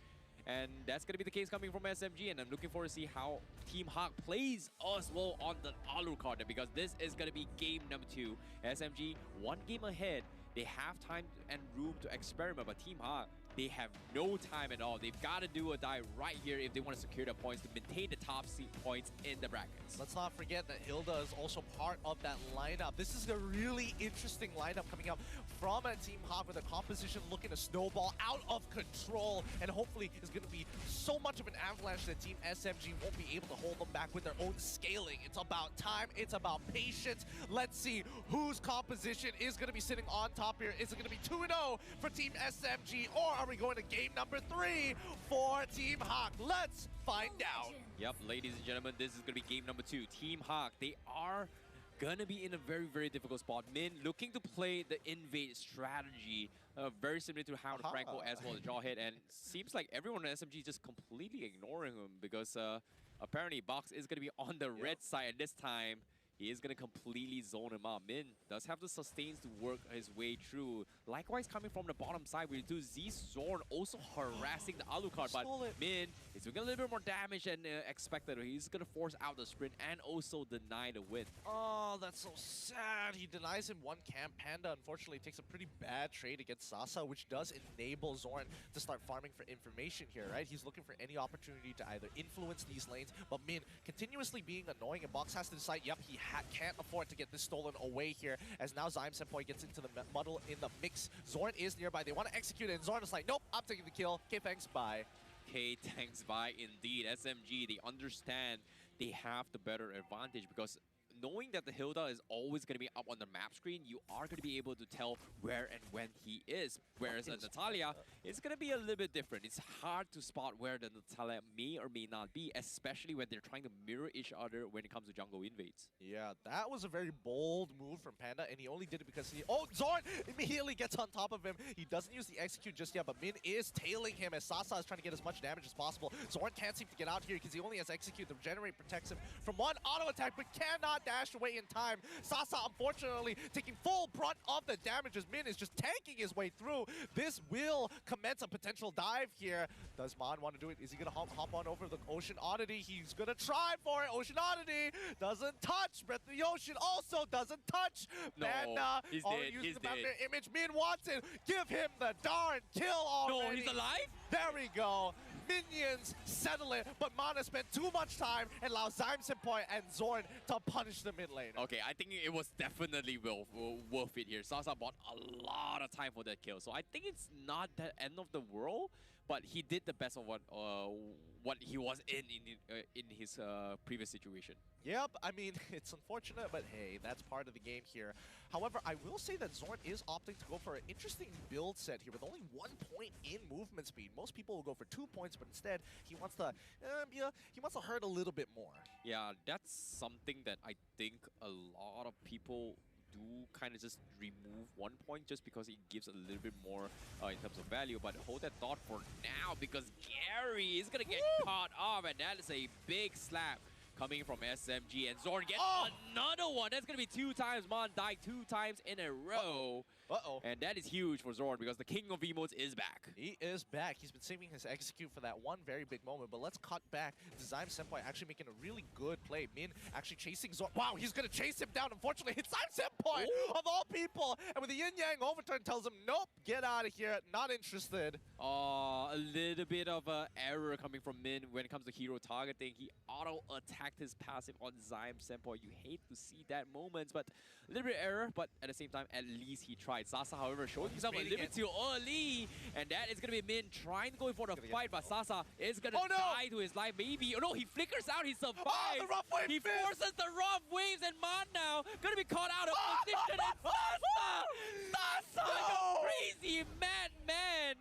And that's going to be the case coming from SMG, and I'm looking forward to see how Team HAQ plays as well on the Alucard, because this is going to be game number 2. SMG, 1 game ahead. They have time and room to experiment, but Team HAQ, they have no time at all. They've got to do or die right here if they want to secure the points to maintain the top seed points in the brackets. Let's not forget that Hilda is also part of that lineup. This is a really interesting lineup coming up from a Team HAQ with a composition looking to snowball out of control, and hopefully is going to be so much of an avalanche that Team SMG won't be able to hold them back with their own scaling. It's about time. It's about patience. Let's see whose composition is going to be sitting on top here. Is it going to be 2-0 for Team SMG, or are we going to game number 3 for Team HAQ? Let's find out. Yep, ladies and gentlemen, this is going to be game number 2. Team HAQ, they are gonna be in a very difficult spot. Min looking to play the invade strategy, very similar to how the Franco as well as Jawhead, and seems like everyone in SMG just completely ignoring him because apparently Box is gonna be on the red side, and this time he is going to completely zone him out. Min does have the sustains to work his way through. Likewise, coming from the bottom side, we do Z Zorn also harassing the Alucard, but Min is doing a little bit more damage than expected. He's going to force out the sprint and also deny the win. Oh, that's so sad. He denies him one camp. Panda, unfortunately, takes a pretty bad trade against Sasa, which does enable Zorn to start farming for information here, right? He's looking for any opportunity to either influence these lanes, but Min continuously being annoying, and Box has to decide, yep, he can't afford to get this stolen away here, as now Zyme Senpai gets into the muddle in the mix. Zorn is nearby. They want to execute it, and Zorn is like, nope, I'm taking the kill. Okay, thanks, bye. Okay, thanks, bye. Indeed, SMG, they understand they have the better advantage because knowing that the Hilda is always going to be up on the map screen, you are going to be able to tell where and when he is. Whereas Natalia, it's going to be a little bit different. It's hard to spot where the Natalia may or may not be, especially when they're trying to mirror each other when it comes to jungle invades. Yeah, that was a very bold move from Panda, and he only did it because he... Oh, Zorn immediately gets on top of him. He doesn't use the execute just yet, but Min is tailing him as Sasa is trying to get as much damage as possible. Zorn can't seem to get out here because he only has execute. The regenerate protects him from one auto attack, but cannot dash away in time. Sasa, unfortunately, taking full brunt of the damage as Min is just tanking his way through. This will commence a potential dive here. Does Mon want to do it? Is he going to hop on over the Ocean Oddity? He's going to try for it. Ocean Oddity doesn't touch. Breath of the Ocean also doesn't touch. No, he's dead. He's dead. Image. Min wants it. Give him the darn kill already. No, he's alive? There we go. Minions settle it, but Mana spent too much time and allows Zyme Senpai and Zorn to punish the mid laner. Okay, I think it was definitely worth it here. Sasa bought a lot of time for that kill, so I think it's not the end of the world, but he did the best of what he was in his previous situation. Yep, I mean, it's unfortunate, but hey, that's part of the game here. However, I will say that Zorn is opting to go for an interesting build set here with only 1 point in movement speed. Most people will go for 2 points, but instead, he wants to hurt a little bit more. Yeah, that's something that I think a lot of people do kind of just remove 1 point just because it gives a little bit more in terms of value. But hold that thought for now because Gary is going to get caught off, and that is a big slap coming from SMG, and Zorn gets another one. That's going to be 2 times. Mon died 2 times in a row. Uh-oh. And that is huge for Zorn because the king of emotes is back. He is back. He's been saving his execute for that one very big moment. But let's cut back. Zyme Senpai actually making a really good play. Min actually chasing Zorn. Wow, he's going to chase him down. Unfortunately, it's Zyme Senpai of all people. And with the yin-yang overturn tells him, nope, get out of here. Not interested. A little bit of an error coming from Min when it comes to hero targeting. He auto-attacked his passive on Zyme Senpai. You hate to see that moment, but a little bit of error, but at the same time, at least he tried. Sasa, however, showing himself a little bit too early, and that is going to be Min trying to go for the fight, but Sasa is going to die to his life, maybe. Oh no, he flickers out, he survives. The rough wave he forces the rough waves, and Man now going to be caught out of position, and Sasa like a crazy madman.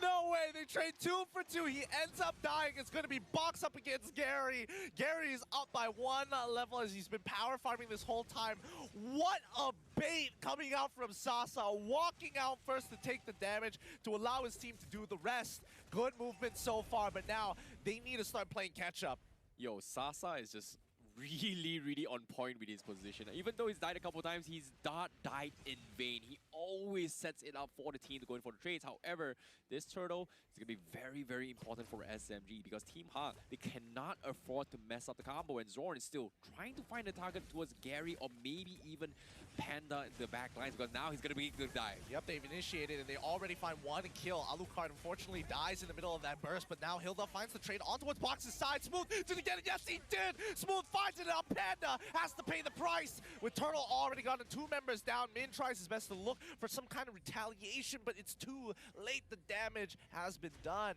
No way, they trade 2 for 2. He ends up dying. It's going to be box up against Gary. Gary is up by 1 level as he's been power farming this whole time. What a bait coming out from Sasa, walking out first to take the damage to allow his team to do the rest. Good movement so far, but now they need to start playing catch up. Yo, Sasa is just really on point with his position. Even though he's died a couple times, he's not died in vain. He always sets it up for the team to go in for the trades. However, this turtle is going to be very important for SMG because Team HAQ, they cannot afford to mess up the combo, and Zorn is still trying to find a target towards Gary or maybe even Panda in the back lines because now he's going to be good die. Yep, they've initiated and they already find 1 kill. Alucard unfortunately dies in the middle of that burst, but now Hilda finds the trade on towards Box's side. Smooth, did he get it? Yes, he did! Smooth finds it out. Panda has to pay the price. With Turtle already gotten 2 members down, Min tries his best to look for some kind of retaliation, but it's too late. The damage has been done.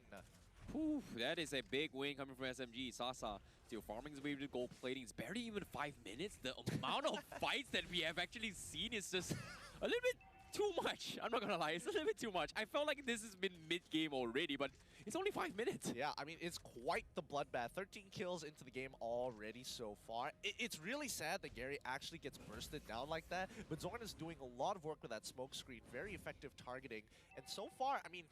Whew, that is a big win coming from SMG. Sasa still farming his way to gold plating. It's barely even 5 minutes. The amount of fights that we have actually seen is just a little bit too much. I'm not gonna lie, it's a little bit too much. I felt like this has been mid-game already, but it's only 5 minutes. Yeah, I mean, it's quite the bloodbath. 13 kills into the game already so far. It's really sad that Gary actually gets bursted down like that, but Zorn is doing a lot of work with that smoke screen. Very effective targeting. And so far, I mean,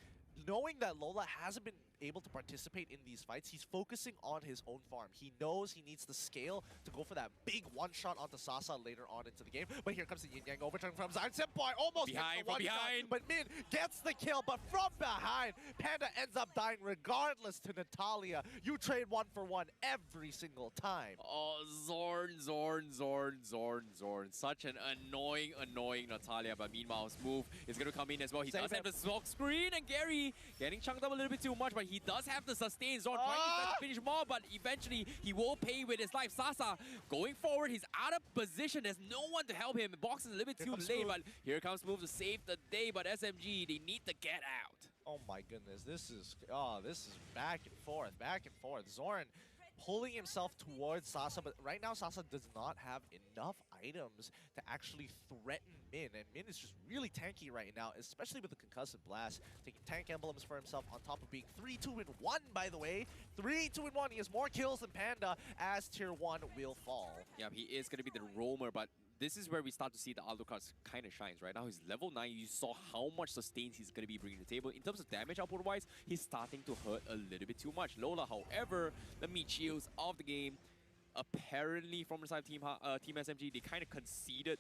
knowing that Lola hasn't been able to participate in these fights, he's focusing on his own farm. He knows he needs the scale to go for that big one-shot onto Sasa later on into the game. But here comes the yin-yang overturn from Zyme Senpai. Almost behind, from behind. But Min gets the kill, but from behind, Panda ends up dying regardless to Natalia. You trade 1 for 1 every single time. Oh, Zorn. Such an annoying Natalia. But meanwhile, Smooth is going to come in as well. He does have the smoke screen, and Gary getting chunked up a little bit too much, but he does have the sustain. Zorn trying to finish him off, but eventually he will pay with his life. Sasa going forward, he's out of position. There's no one to help him. The box is a little bit too late, but here comes Smooth to save the day. But SMG, they need to get out. Oh my goodness, this is back and forth. Zorn pulling himself towards Sasa, but right now Sasa does not have enough items to actually threaten Min, and Min is just really tanky right now, especially with the concussive blast, taking tank emblems for himself on top of being 3-2-1, by the way. 3-2-1, he has more kills than Panda as Tier 1 will fall. Yeah, he is going to be the roamer, but this is where we start to see the Alucard kind of shines. Right now, he's level 9. You saw how much sustains he's going to be bringing to the table. In terms of damage output-wise, he's starting to hurt a little bit too much. Lola, however, the meat shields of the game, apparently from the side of Team SMG, they kind of conceded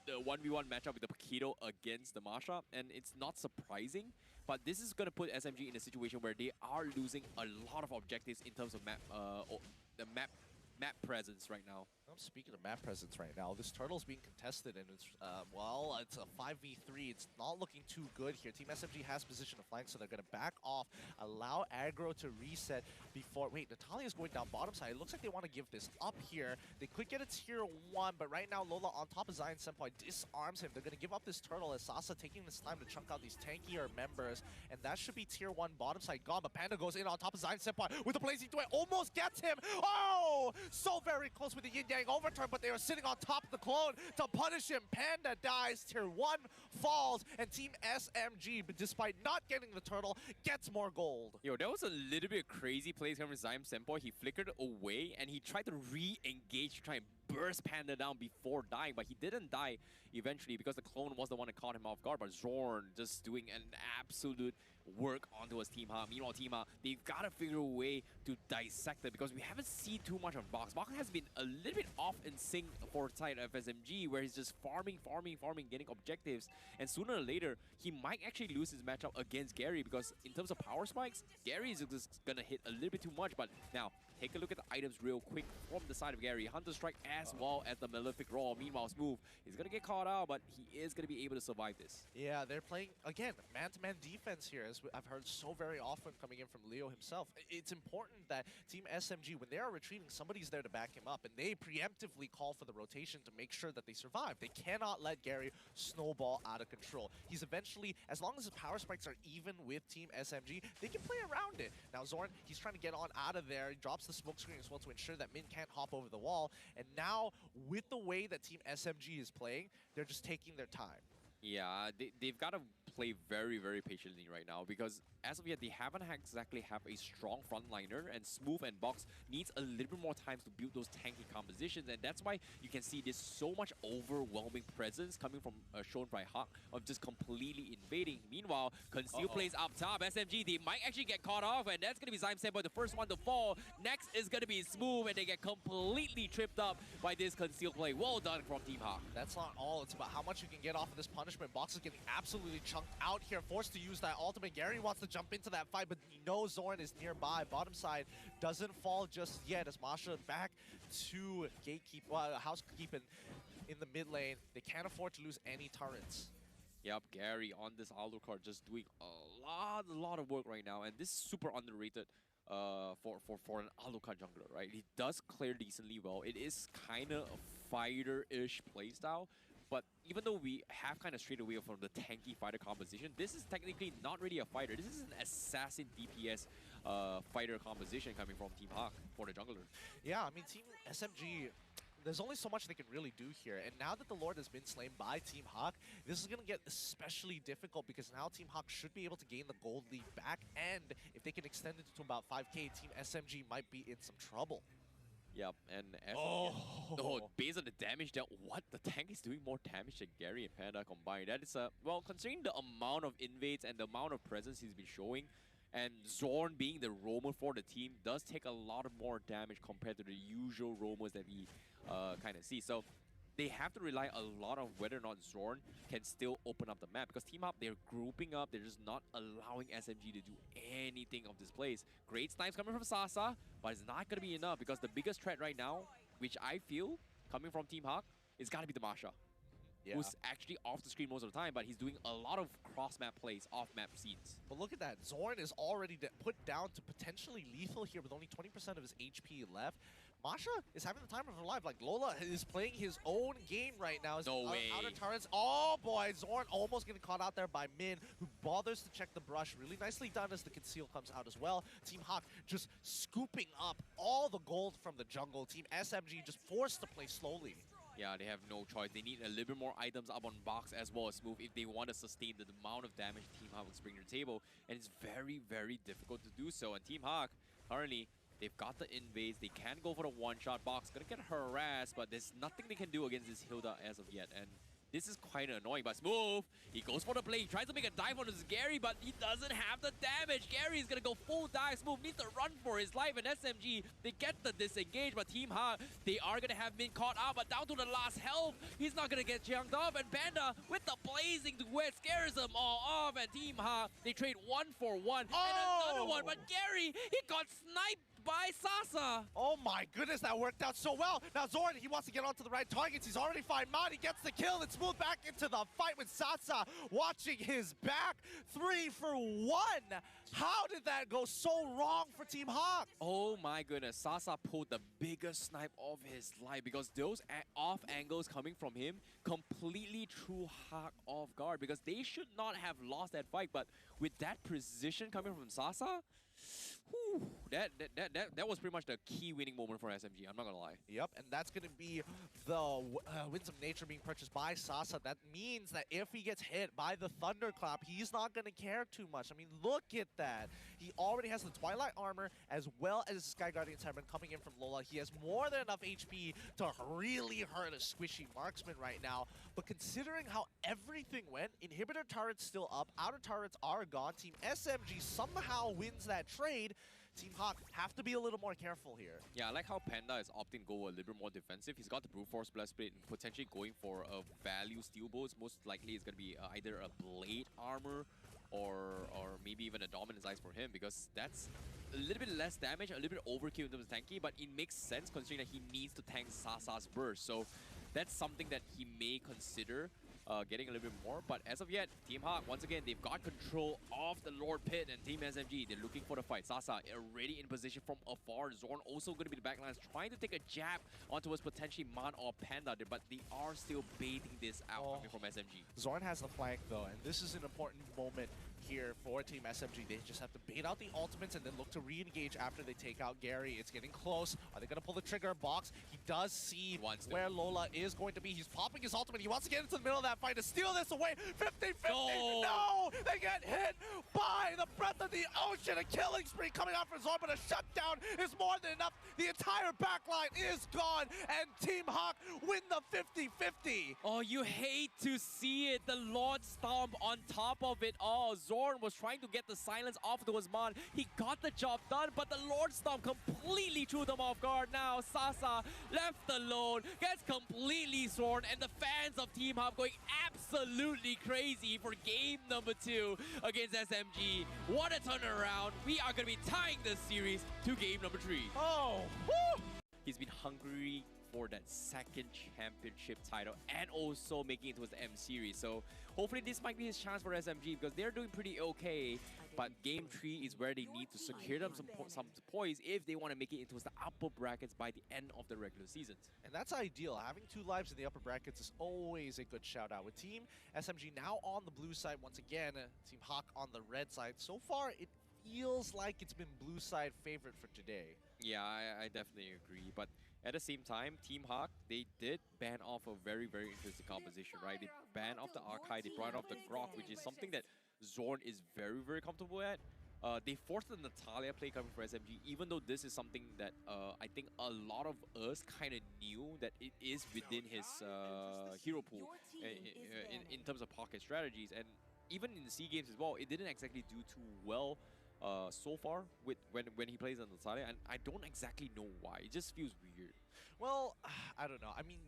the 1v1 matchup with the Paquito against the Masha, and it's not surprising, but this is going to put SMG in a situation where they are losing a lot of objectives in terms of map presence right now. Speaking of map presence right now, this turtle's being contested, and it's, well, it's a 5v3. It's not looking too good here. Team SMG has position to flank, so they're going to back off, allow aggro to reset before... Wait, Natalia's going down bottom side. It looks like they want to give this up here. They could get a tier 1, but right now Lola on top of Zyme Senpai disarms him. They're going to give up this turtle as Sasa taking this time to chunk out these tankier members, and that should be tier 1 bottom side gone, but Panda goes in on top of Zyme Senpai with the blazing duet, almost gets him! Oh! So very close with the yin-yang overturn, but they are sitting on top of the clone to punish him. Panda dies, tier 1 falls, and Team SMG, but despite not getting the turtle, gets more gold. Yo, that was a little bit crazy plays coming from Zyme Senpai. He flickered away, and he tried to re-engage to try and burst Panda down before dying, but he didn't die eventually because the clone was the one that caught him off guard. But Zorn just doing an absolute work onto his Team HAQ. Meanwhile, Team HAQ, they've got to figure a way to dissect it because we haven't seen too much of Box. Box has been a little bit off in sync for side of SMG, where he's just farming, getting objectives, and sooner or later, he might actually lose his matchup against Gary because in terms of power spikes, Gary is just gonna hit a little bit too much. But now, take a look at the items real quick from the side of Gary. Hunter Strike as well as the Malefic Roar. Meanwhile, Smooth is going to get caught out, but he is going to be able to survive this. Yeah, they're playing, again, man-to-man defense here, as I've heard so very often coming in from Leo himself. It's important that Team SMG, when they are retreating, somebody's there to back him up, and they preemptively call for the rotation to make sure that they survive. They cannot let Gary snowball out of control. He's eventually, as long as his power spikes are even with Team SMG, they can play around it. Now, Zorn, he's trying to get on out of there. He drops the smoke screen as well to ensure that Min can't hop over the wall. And now, with the way that Team SMG is playing, they're just taking their time. Yeah, they've got to play very, very patiently right now because as of yet, they haven't exactly have a strong frontliner, and Smooth and Box needs a little bit more time to build those tanky compositions, and that's why you can see this so much overwhelming presence coming from shown by HAQ of just completely invading. Meanwhile, Conceal plays up top. SMG, they might actually get caught off, and that's going to be Zyme Senpai, the first one to fall. Next is going to be Smooth, and they get completely tripped up by this Conceal play. Well done from Team HAQ. That's not all. It's about how much you can get off of this punishment. Box is getting absolutely chunked out here, forced to use that ultimate. Gary wants to jump into that fight, but you know Zorn is nearby. Bottom side doesn't fall just yet as Masha back to gatekeep, housekeeping in the mid lane. They can't afford to lose any turrets. Yep, Gary on this Alucard just doing a lot of work right now, and this is super underrated for an Alucard jungler, right? He does clear decently well. It is kind of a fighter-ish playstyle, but even though we have kind of strayed away from the tanky fighter composition, this is technically not really a fighter. This is an assassin DPS fighter composition coming from Team HAQ for the jungler. Yeah, I mean, Team SMG, there's only so much they can really do here. And now that the Lord has been slain by Team HAQ, this is going to get especially difficult because now Team HAQ should be able to gain the gold lead back. And if they can extend it to about 5k, Team SMG might be in some trouble. Yep, and based on the damage that the tank is doing more damage than Gary and Panda combined. That is well, considering the amount of invades and the amount of presence he's been showing, and Zorn being the roamer for the team does take a lot of more damage compared to the usual roamers that we kind of see. So they have to rely a lot on whether or not Zorn can still open up the map, because Team HAQ, they're grouping up, they're just not allowing SMG to do anything of this place. Great snipes coming from Sasa, but it's not going to be enough because the biggest threat right now, which I feel coming from Team HAQ, is got to be the Masha. Yeah. Who's actually off the screen most of the time, but he's doing a lot of cross-map plays, off-map scenes. But look at that. Zorn is already put down to potentially lethal here with only 20% of his HP left. Masha is having the time of her life. Like, Lola is playing his own game right now. No way. Outer turrets. Oh, boy. Zorn almost getting caught out there by Min, who bothers to check the brush. Really nicely done as the conceal comes out as well. Team HAQ just scooping up all the gold from the jungle. Team SMG just forced to play slowly. Yeah, they have no choice. They need a little bit more items up on Box as well as Smooth if they want to sustain the amount of damage Team HAQ is bringing to the table. And it's very, very difficult to do so. And Team HAQ, currently, they've got the invades. They can go for the one-shot. Box gonna get harassed, but there's nothing they can do against this Hilda as of yet. And this is quite annoying, but Smooth, he goes for the play. He tries to make a dive on this Gary, but he doesn't have the damage. Gary is going to go full dive. Smooth needs to run for his life, and SMG, they get the disengage, but Team HAQ, they are going to have Min caught out, but down to the last health. He's not going to get junked off, and Panda with the blazing duet scares them all off, and Team HAQ, they trade 1 for 1, and another one, but Gary, he got sniped by Sasa. Oh my goodness, that worked out so well. Now Zorn, he wants to get onto the right targets. He's already fine mount. He gets the kill and Smooth back into the fight with Sasa, watching his back. 3 for 1. How did that go so wrong for Team HAQ? Oh my goodness, Sasa pulled the biggest snipe of his life because those off angles coming from him completely threw HAQ off guard because they should not have lost that fight. But with that precision coming from Sasa, Woo! That was pretty much the key winning moment for SMG, I'm not gonna lie. Yep, and that's going to be the Winds of Nature being purchased by Sasa. That means that if he gets hit by the Thunderclap, he's not going to care too much. I mean, look at that. He already has the Twilight Armor as well as Sky Guardian's Heaven coming in from Lola. He has more than enough HP to really hurt a squishy marksman right now. But considering how everything went, Inhibitor turrets still up, outer turrets are gone. Team SMG somehow wins that trade. Team HAQ have to be a little more careful here. Yeah, I like how Panda is opting to go a little bit more defensive. He's got the Brute Force Blast Plate and potentially going for a value steel bolt. Most likely it's going to be either a Blade Armor or maybe even a Dominance Ice for him, because that's a little bit less damage, a little bit overkill in terms of tanky, but it makes sense considering that he needs to tank Sasa's burst. So that's something that he may consider getting a little bit more. But as of yet, Team HAQ, once again, they've got control of the Lord Pit, and Team SMG, they're looking for the fight. Sasa already in position from afar. Zorn also going to be the backlines, trying to take a jab onto us potentially Man or Panda, but they are still baiting this out coming from SMG. Zorn has the flank though, and this is an important moment here for Team SMG. They just have to bait out the ultimates and then look to re-engage after they take out Gary. It's getting close. Are they going to pull the trigger box? He does see where Lola is going to be. He's popping his ultimate. He wants to get into the middle of that fight to steal this away. 50-50. No! They get hit by the breath of the ocean. A killing spree coming out for Zorn, but a shutdown is more than enough. The entire backline is gone, and Team HAQ win the 50-50. Oh, you hate to see it. The Lord Stomp on top of it all. Zorn was trying to get the silence off towards Man. He got the job done, but the Lord Stomp completely threw them off guard. Now Sasa left alone, gets completely sworn, and the fans of Team HAQ going absolutely crazy for game number 2 against SMG. What a turnaround. We are going to be tying this series to game number 3. Oh, woo! He's been hungry for that second championship title and also making it towards the M series. So hopefully this might be his chance for SMG, because they're doing pretty okay. But game 3 is where they need to secure them some points if they want to make it into the upper brackets by the end of the regular season. And that's ideal. Having 2 lives in the upper brackets is always a good shout out. With Team SMG now on the blue side once again, Team HAQ on the red side. So far, it feels like it's been blue side favorite for today. Yeah, I definitely agree. But at the same time, Team HAQ, they did ban off a very, very interesting composition, right? They banned off the Archive, they brought off the Grok, which is something that Zorn is very, very comfortable at. They forced the Natalia play coming for SMG, even though this is something that I think a lot of us kind of knew that it is within his hero pool in terms of pocket strategies. And even in the SEA Games as well, it didn't exactly do too well so far with when he plays on Natalia, and I don't exactly know why. It just feels weird. Well, I don't know. I mean,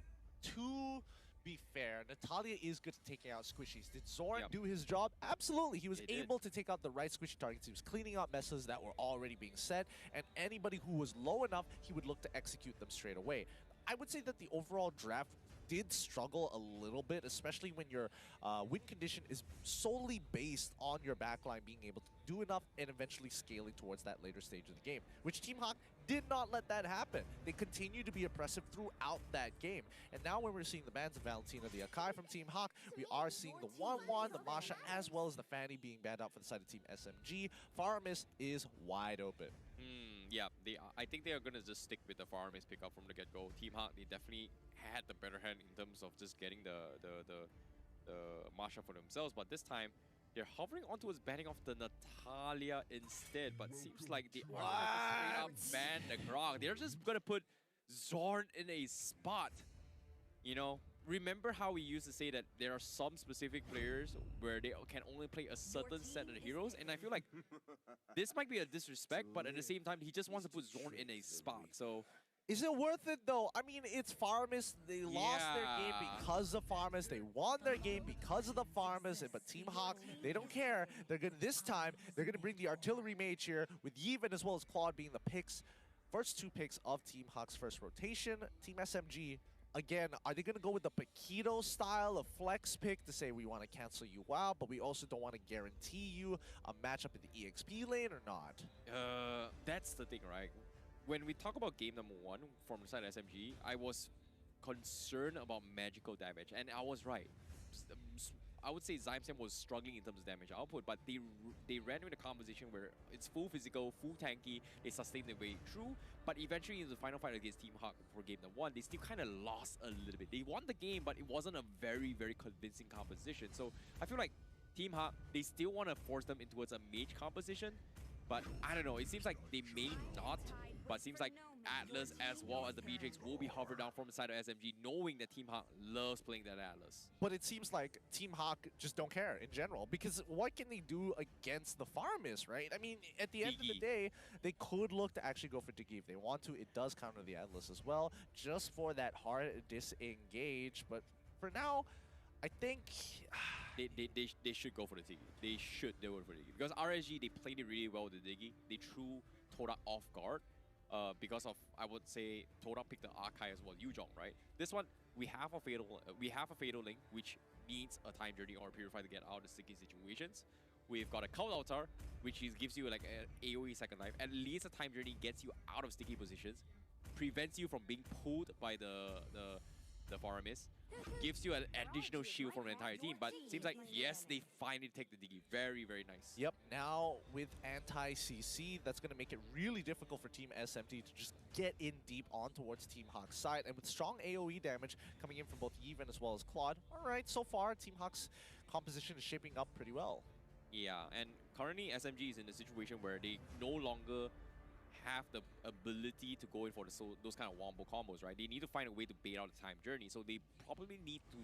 to be fair, Natalia is good at taking out squishies. Did Zorn do his job? Absolutely. He was able to take out the right squishy targets. He was cleaning out messes that were already being set, and anybody who was low enough, he would look to execute them straight away. I would say that the overall draft did struggle a little bit, especially when your win condition is solely based on your backline being able to do enough and eventually scaling towards that later stage of the game, which Team HAQ did not let that happen. They continued to be oppressive throughout that game. And now when we're seeing the bans of Valentina, the HAQ from Team HAQ, we are seeing the 1-1, the Masha, as well as the Fanny being banned out for the side of Team SMG. Faramis is wide open. Yeah, I think they are going to just stick with the Faramis pickup from the get-go. Team HAQ, they definitely had the better hand in terms of just getting the Masha for themselves, but this time they're hovering onto us, banning off the Natalia instead. But seems like they are going to straight up ban the Grog. They're just going to put Zorn in a spot. You know, remember how we used to say that there are some specific players where they can only play a certain set of heroes, and I feel like this might be a disrespect, but at the same time, he just wants to put Zorn in a spot. So is it worth it though? I mean, it's Faramis. They lost their game because of Faramis. They won their game because of the Faramis. But Team HAQ, they don't care. They're gonna this time. They're gonna bring the artillery mage here with Yevon as well as Claude being the picks, first 2 picks of Team HAQ's first rotation. Team SMG. Again, are they going to go with the Paquito style of flex pick to say we want to cancel you out, but we also don't want to guarantee you a matchup in the EXP lane or not? That's the thing, right? When we talk about game number 1 from the side of SMG, I was concerned about magical damage, and I was right. I would say Zymsam was struggling in terms of damage output, but they ran with a composition where it's full physical, full tanky, they sustained their way through, but eventually in the final fight against Team HAQ for game number 1, they still kind of lost a little bit. They won the game, but it wasn't a very, very convincing composition. So I feel like Team HAQ, they still want to force them into towards a mage composition, but I don't know, it seems like they may not, but it seems like Atlas as well as the Beatrix will be hovered down from the side of SMG, knowing that Team HAQ loves playing that Atlas. But it seems like Team HAQ just don't care in general, because what can they do against the Farmist, right? I mean, at the end of the day, they could look to actually go for Diggy if they want to. It does counter the Atlas as well, just for that hard disengage. But for now, I think they should go for the Diggy. They should go for the Diggy. Because RSG, they played it really well with the Diggy. They threw Toda off guard. Because of, I would say, Toda picked the Archive as well, Yuzhong, right? This one, we have a fatal link, which needs a time journey or a purify to get out of sticky situations. We've got a Cult Altar, which gives you like an AoE second life. At least a time journey gets you out of sticky positions, prevents you from being pulled by the Faramist, gives you an additional shield from the entire team. But seems like, yes, they finally take the Diggy. Very, very nice. Yep, now with anti-CC, that's going to make it really difficult for Team SMT to just get in deep on towards Team HAQ's side. And with strong AoE damage coming in from both Yevon as well as Claude, all right, so far, Team HAQ's composition is shaping up pretty well. Yeah, and currently SMG is in a situation where they no longer have the ability to go in for those kind of wombo combos, right? They need to find a way to bait out the time journey, so they probably need to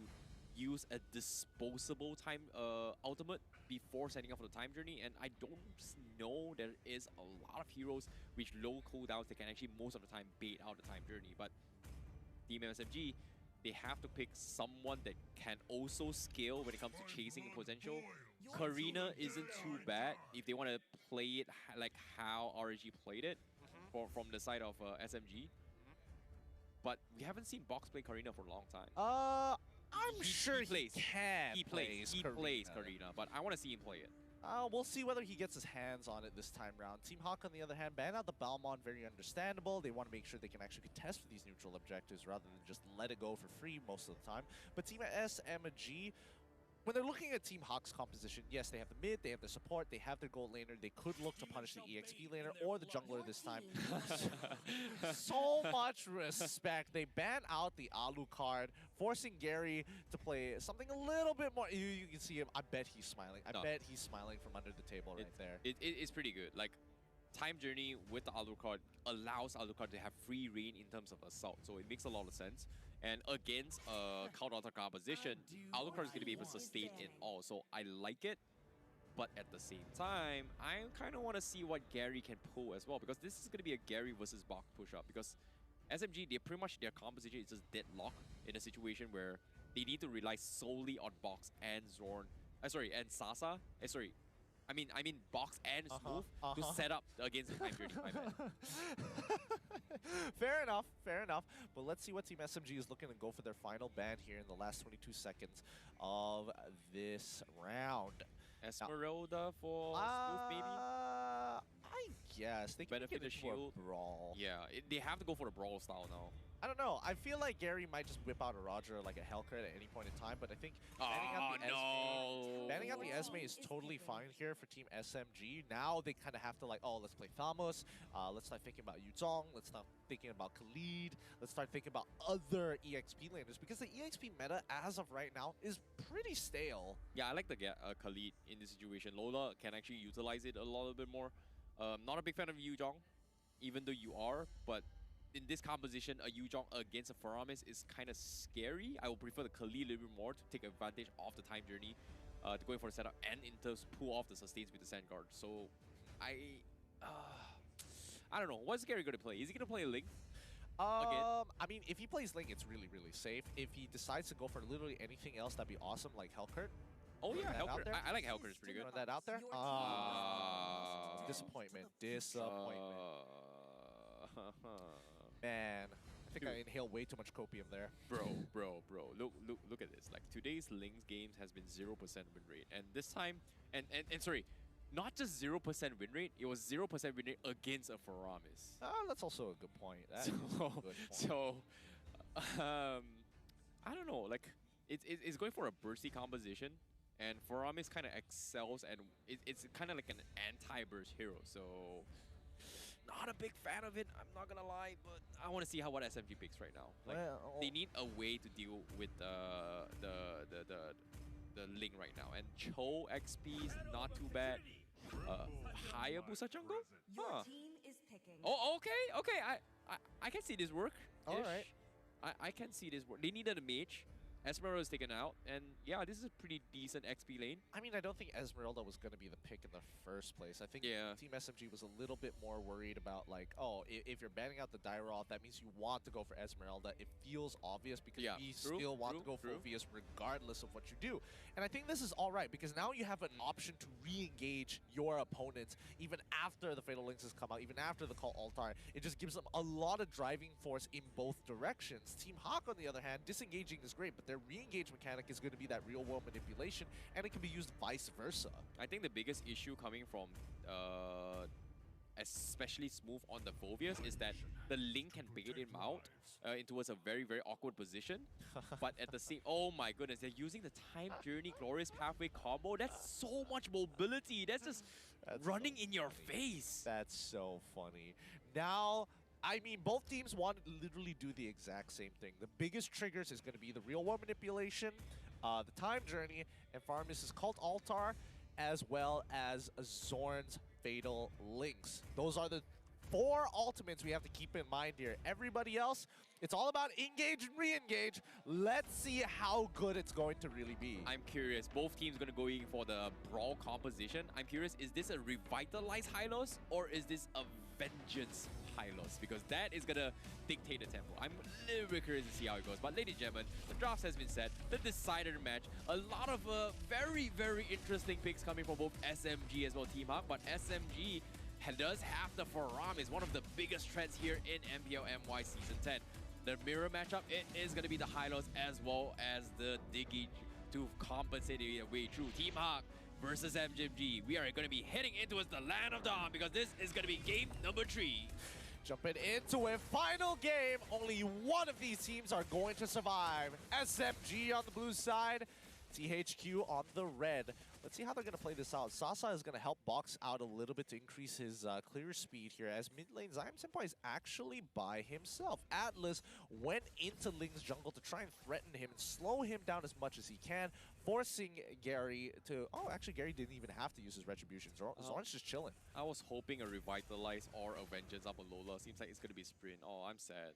use a disposable time ultimate before setting up for the time journey, and I don't know there is a lot of heroes with low cooldowns that can actually most of the time bait out the time journey, but Team SMG, they have to pick someone that can also scale when it comes to chasing potential. Karina isn't too bad if they want to play it like how RG played it from the side of SMG. But we haven't seen Box play Karina for a long time. I'm sure he plays Karina, but I want to see him play it. We'll see whether he gets his hands on it this time round. Team HAQ, on the other hand, ban out the Balmond, very understandable. They want to make sure they can actually contest for these neutral objectives rather than just let it go for free most of the time. But Team SMG, when they're looking at Team HAQ's composition, yes, they have the mid, they have the support, they have their gold laner, they could look to punish the EXP laner or the jungler this time. So much respect. They ban out the Alucard, forcing Gary to play something a little bit more. You can see him. I bet he's smiling. I bet he's smiling from under the table right there. It's pretty good. Like, time journey with the Alucard allows Alucard to have free reign in terms of assault, so it makes a lot of sense. And against a Cult Altar composition, Alucard is going to be able to sustain it all, so I like it. But at the same time, I kind of want to see what Gary can pull as well, because this is going to be a Gary versus Bach push-up, because SMG, they're pretty much, their composition is just deadlock in a situation where they need to rely solely on Box and Zorn, and Sasa, I mean Box and Smooth to set up against the time journey, my bad. Fair enough, fair enough. But let's see what Team SMG is looking to go for their final ban here in the last 22 seconds of this round. Esmeralda for Smooth, maybe? I guess. They can benefit get the shield. For a brawl. Yeah, they have to go for the brawl style now. I don't know. I feel like Gary might just whip out a Roger like a Hellcat at any point in time, but I think banning out the Esme is totally fine here for Team SMG. Now they kind of have to like, oh, let's play Thamos. Let's start thinking about Yuzhong. Let's start thinking about Khalid. Let's start thinking about other EXP laners, because the EXP meta as of right now is pretty stale. Yeah, I like the Khalid in this situation. Lola can actually utilize it a little bit more. Not a big fan of Yuzhong, even though you are, but in this composition, a Yuzhong against a Faramis is kind of scary. I will prefer the Khalid a little bit more to take advantage of the time journey, to go in for the setup and in terms pull off the sustains with the Sand Guard. So, I don't know. What's Gary going to play? Is he going to play a Link? I mean, if he plays Link, it's really, really safe. If he decides to go for literally anything else, that'd be awesome, like Hellcat. Oh yeah, Hellcat. I like Hellcat. It's pretty good. Throw that out there? Disappointment. Man, I think I inhaled way too much copium there. Bro. Look at this. Like, today's Lings games has been 0% win rate. And this time, and sorry, not just 0% win rate, it was 0% win rate against a Faramis. That's also a good point. That's a good point. So, I don't know. Like, it's going for a bursty composition. And Faramis kind of excels, and it's kind of like an anti-burst hero, so not a big fan of it, I'm not gonna lie, but I want to see what SMG picks right now. Like, they need a way to deal with the Ling right now, and Cho XP is not too bad. Hayabusa jungle? Huh. Oh, okay, I can see this work. All right. I can see this work. They needed a mage. Esmeralda is taken out, and yeah, this is a pretty decent XP lane. I mean, I don't think Esmeralda was going to be the pick in the first place. I think Team SMG was a little bit more worried about, like, oh, if you're banning out the Dyrolf, that means you want to go for Esmeralda. It feels obvious because we still want to go for Orpheus regardless of what you do. And I think this is all right because now you have an option to re-engage your opponents even after the Fatal Links has come out, even after the Call Altar. It just gives them a lot of driving force in both directions. Team HAQ, on the other hand, disengaging is great, but their re-engage mechanic is going to be that real-world manipulation, and it can be used vice versa. I think the biggest issue coming from especially Smooth on the Phobias is that the Link can bait him out towards a very, very awkward position. But at the same... Oh my goodness, they're using the Time Journey Glorious Pathway combo. That's so much mobility. That's just running in your face. That's so funny. Now... I mean, both teams want to literally do the exact same thing. The biggest triggers is going to be the real-world manipulation, the Time Journey, and Faramis' Cult Altar, as well as Zorn's Fatal Links. Those are the 4 ultimates we have to keep in mind here. Everybody else, it's all about engage and re-engage. Let's see how good it's going to really be. I'm curious. Both teams going to go in for the Brawl composition. I'm curious, is this a Revitalize Hylos or is this a Vengeance Hylos? Because that is going to dictate the tempo. I'm a little bit curious to see how it goes. But ladies and gentlemen, the draft has been set. The decider match. A lot of very, very interesting picks coming from both SMG as well Team HAQ. But SMG does have the Faramis, one of the biggest threats here in MPL MY Season 10. The mirror matchup, it is going to be the Hylos as well as the Diggy to compensate their way through. Team HAQ versus MGMG. We are going to be heading into the Land of Dawn because this is going to be game number 3. Jumping into a final game, only one of these teams are going to survive. SMG on the blue side, THQ on the red. Let's see how they're going to play this out. Sasa is going to help box out a little bit to increase his clear speed here, as mid lane Zion Senpai is actually by himself. Atlas went into Ling's jungle to try and threaten him and slow him down as much as he can, forcing Gary to... Oh, actually, Gary didn't even have to use his Retribution. Zorn's just chilling. I was hoping a Revitalize or a Vengeance up on Lola. Seems like it's going to be Sprint. Oh, I'm sad.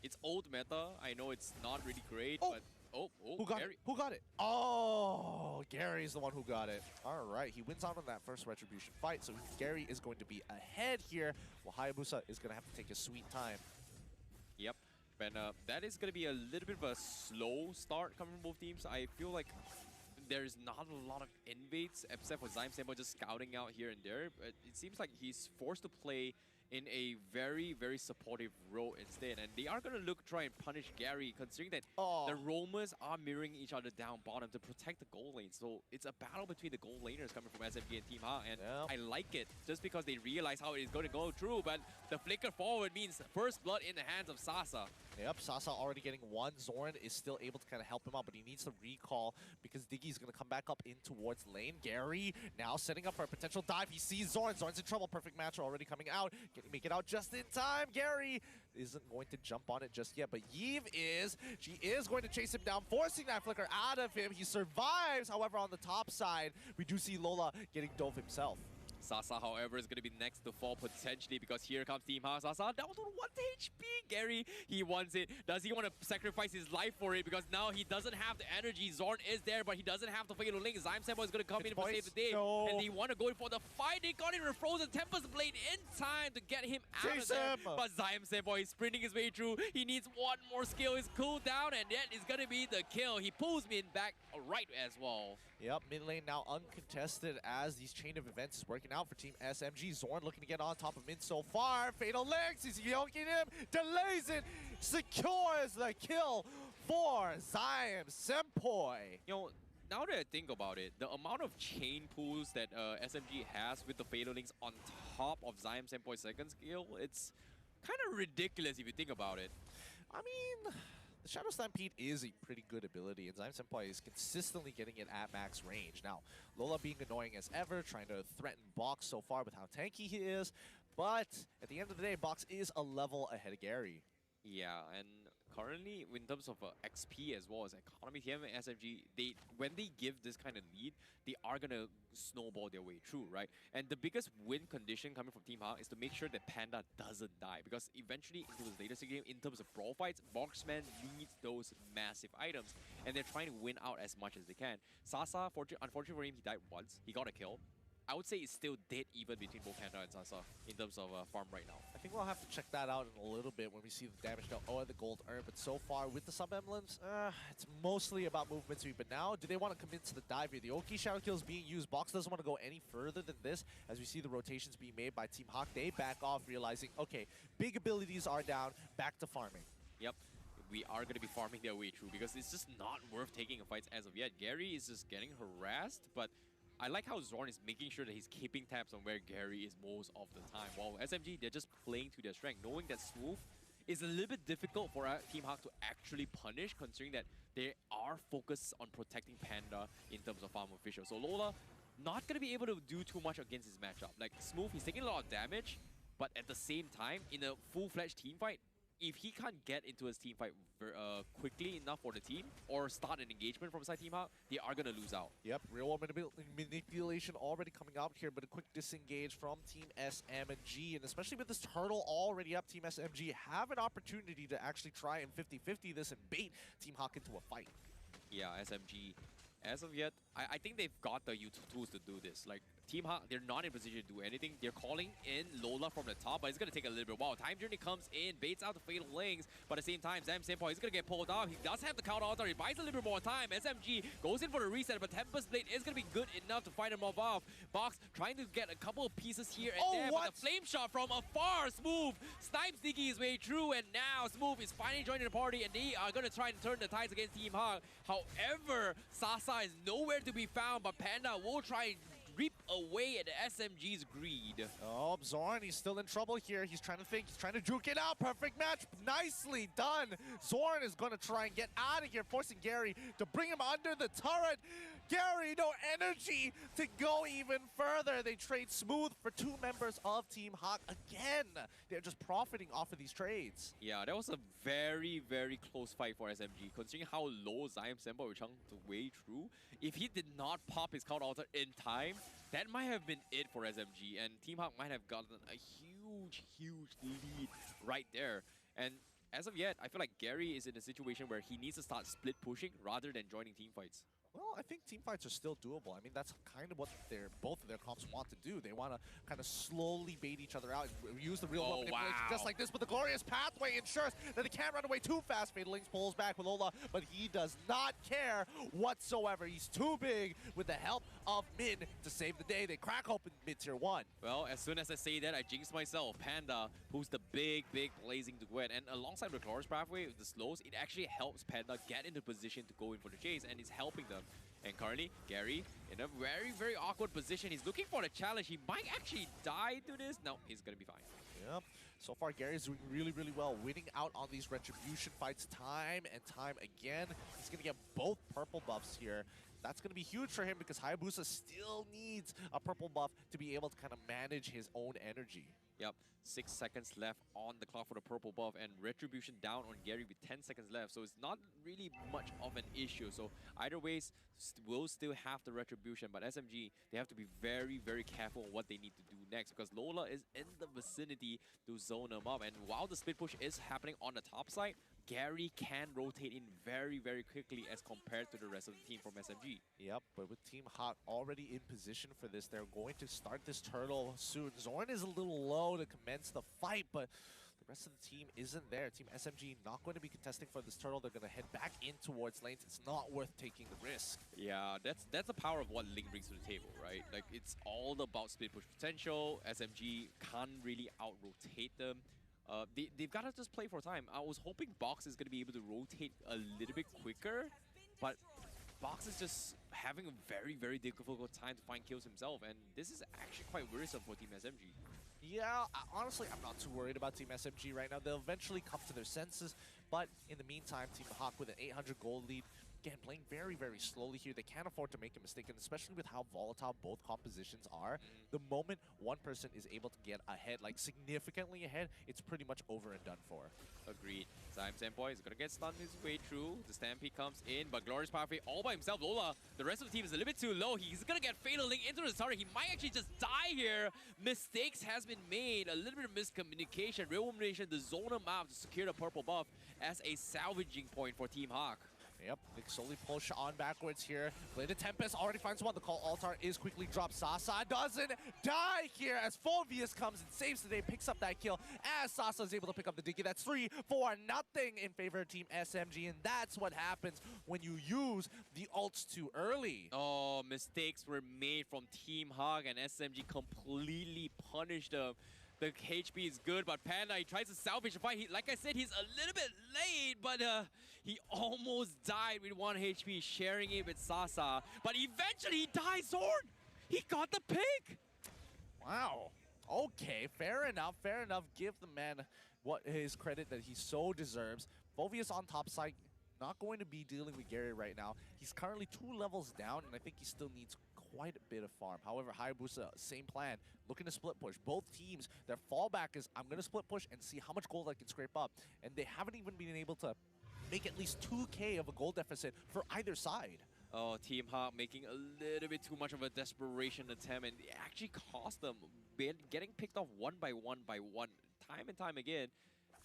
It's old meta. I know it's not really great, but... Oh, who got Gary. it? Who got it? Oh, Gary's the one who got it. All right, he wins out on that first Retribution fight, so Gary is going to be ahead here, while Hayabusa is going to have to take a sweet time. Yep, and that is going to be a little bit of a slow start coming from both teams. I feel like there's not a lot of invades, except for Zion Senpai just scouting out here and there, but it seems like he's forced to play in a very, very supportive role instead. And they are going to try and punish Gary, considering that the roamers are mirroring each other down bottom to protect the gold lane. So it's a battle between the gold laners coming from SMG and Team HAQ. And I like it, just because they realize how it is going to go through. But the flicker forward means first blood in the hands of Sasa. Yep, Sasa already getting one. Zorn is still able to kind of help him out, but he needs to recall because Diggy's going to come back up in towards lane. Gary now setting up for a potential dive. He sees Zorn. Zorn's in trouble. Perfect match already coming out. Can he make it out just in time? Gary isn't going to jump on it just yet, but Yve is. She is going to chase him down, forcing that flicker out of him. He survives. However, on the top side, we do see Lola getting dove himself. Sasa, however, is going to be next to fall potentially because here comes Team HAQ. Sasa down to 1 HP. Gary, he wants it. Does he want to sacrifice his life for it? Because now he doesn't have the energy. Zorn is there, but he doesn't have the Fatal Link. Zion Senpai is going to come in to save the day. And they want to go in for the fight. They got in a Frozen Tempest Blade in time to get him out of there. But Zion Senpai is sprinting his way through. He needs one more skill. His cooldown, and that is going to be the kill. He pulls Min back right as well. Yep, mid lane now uncontested as these chain of events is working out for Team SMG. Zorn looking to get on top of Min so far. Fatal Links, he's yoking him, delays it, secures the kill for Zion Senpai. You know, now that I think about it, the amount of chain pools that SMG has with the Fatal Links on top of Zion Senpai's second skill, it's kind of ridiculous if you think about it. I mean, The Shadow Stampede is a pretty good ability, and Zyme Senpai is consistently getting it at max range. Now, Lola being annoying as ever, trying to threaten Box so far with how tanky he is, but at the end of the day, Box is a level ahead of Gary. Yeah, and currently, in terms of XP as well as economy, TM and SMG, when they give this kind of lead, they are going to snowball their way through, right? And the biggest win condition coming from Team HAQ is to make sure that Panda doesn't die, because eventually, into the latest game, in terms of brawl fights, Boxman needs those massive items, and they're trying to win out as much as they can. Sasa, unfortunately for him, he died once. He got a kill. I would say it's still dead even between both Panda and Sasa in terms of farm right now. I think we'll have to check that out in a little bit when we see the damage dealt or the gold earned. But so far with the sub-emblems, it's mostly about movement speed. But now, do they want to commit to the dive here? The Oki Shadow Kill is being used. Box doesn't want to go any further than this. As we see the rotations being made by Team HAQ, they back off, realizing, okay, big abilities are down, back to farming. Yep. We are going to be farming their way through because it's just not worth taking a fight as of yet. Gary is just getting harassed, but I like how Zorn is making sure that he's keeping tabs on where Gary is most of the time. While SMG, they're just playing to their strength, knowing that Smooth is a little bit difficult for Team HAQ to actually punish, considering that they are focused on protecting Panda in terms of farm official. So Lola, not going to be able to do too much against his matchup. Like Smooth, he's taking a lot of damage, but at the same time, in a full-fledged team fight, if he can't get into his team fight quickly enough for the team or start an engagement from side Team HAQ, they are going to lose out. Yep, real-world manipulation already coming out here, but a quick disengage from Team SMG, and especially with this turtle already up, Team SMG have an opportunity to actually try and 50-50 this and bait Team HAQ into a fight. Yeah, SMG, as of yet, I think they've got the tools to do this. Like, Team HAQ, they're not in position to do anything. They're calling in Lola from the top, but it's going to take a little bit while. Time Journey comes in, baits out the Fatal Links, but at the same time, Zyme Senpai is going to get pulled off. He does have the counter altar. He buys a little bit more time. SMG goes in for the reset, but Tempest Blade is going to be good enough to fight him off. Box trying to get a couple of pieces here and there, but the flame shot from afar. Smooth snipes Diggy his way through, and now Smooth is finally joining the party, and they are going to try and turn the tides against Team HAQ. However, Sasa is nowhere to be found, but Panda will try and reap away at SMG's greed. Oh, Zorn, he's still in trouble here. He's trying to think, he's trying to juke it out. Perfect match, nicely done. Zorn is going to try and get out of here, forcing Gary to bring him under the turret. Gary, no energy to go even further. They trade Smooth for two members of Team HAQ again. They're just profiting off of these trades. Yeah, that was a very, very close fight for SMG, considering how low Zyme Senpai was trying to way through. If he did not pop his counter altar in time, that might have been it for SMG, and Team HAQ might have gotten a huge, huge lead right there. And as of yet, I feel like Gary is in a situation where he needs to start split pushing rather than joining team fights. Well, I think team fights are still doable. I mean, that's kind of what both of their comps want to do. They want to kind of slowly bait each other out and use the real manipulation just like this. But the glorious pathway ensures that they can't run away too fast. Fatal Links pulls back with Lola, but he does not care whatsoever. He's too big with the help of Min to save the day. They crack open mid tier 1. Well, as soon as I say that, I jinx myself. Panda, who's the big blazing duet. And alongside the glorious pathway with the slows, it actually helps Panda get into position to go in for the chase, and it's helping them. And currently, Gary in a very, very awkward position. He's looking for the challenge. He might actually die to this. No, he's going to be fine. Yep. So far, Gary's doing really, really well, winning out on these retribution fights time and time again. He's going to get both purple buffs here. That's going to be huge for him because Hayabusa still needs a purple buff to be able to kind of manage his own energy. Yep, 6 seconds left on the clock for the purple buff, and retribution down on Gary with 10 seconds left, so it's not really much of an issue. So either ways, we'll still have the retribution, but SMG, they have to be very, very careful on what they need to do next, because Lola is in the vicinity to zone them up, and while the split push is happening on the top side, Gary can rotate in very, very quickly as compared to the rest of the team from SMG. Yep, but with Team HAQ already in position for this, they're going to start this turtle soon. Zorn is a little low to commence the fight, but the rest of the team isn't there. Team SMG not going to be contesting for this turtle. They're going to head back in towards lanes. It's not worth taking the risk. Yeah, that's the power of what Link brings to the table, right? Like, it's all about split push potential. SMG can't really out-rotate them. They've got to just play for time. I was hoping Box is going to be able to rotate a little bit quicker, but Box is just having a very, very difficult time to find kills himself, and this is actually quite worrisome for Team SMG. Yeah, honestly, I'm not too worried about Team SMG right now. They'll eventually come to their senses, but in the meantime, Team HAQ with an 800 gold lead, again, playing very, very slowly here. They can't afford to make a mistake, and especially with how volatile both compositions are, the moment one person is able to get ahead, like significantly ahead, it's pretty much over and done for. Agreed. Zyme Senpai is gonna get stunned his way through. The Stampede comes in, but Glorious Pathway all by himself. Lola, the rest of the team is a little bit too low. He's gonna get Fatal Link into the turret. He might actually just die here. Mistakes has been made. A little bit of miscommunication. Real Nation to zone him out to secure the purple buff as a salvaging point for Team HAQ. Yep, they slowly push on backwards here. Bladed Tempest already finds one. The call altar is quickly dropped. Sasa doesn't die here as Phoveus comes and saves the day, picks up that kill as Sasa is able to pick up the Diggy. That's 3-0 in favor of Team SMG, and that's what happens when you use the ults too early. Oh, mistakes were made from Team HAQ, and SMG completely punished them. The HP is good, but Panda, he tries to salvage the fight. Like I said, he's a little bit late, but he almost died with 1 HP, sharing it with Sasa. But eventually he dies, Zorn! He got the pick! Wow. Okay, fair enough, fair enough. Give the man what his credit that he so deserves. Phoveus on top side, not going to be dealing with Gary right now. He's currently 2 levels down, and I think he still needs quite a bit of farm. However, Hayabusa, same plan, looking to split push. Both teams, their fallback is, I'm going to split push and see how much gold I can scrape up. And they haven't even been able to make at least 2K of a gold deficit for either side. Oh, Team HAQ making a little bit too much of a desperation attempt, and it actually cost them getting picked off one by one, time and time again.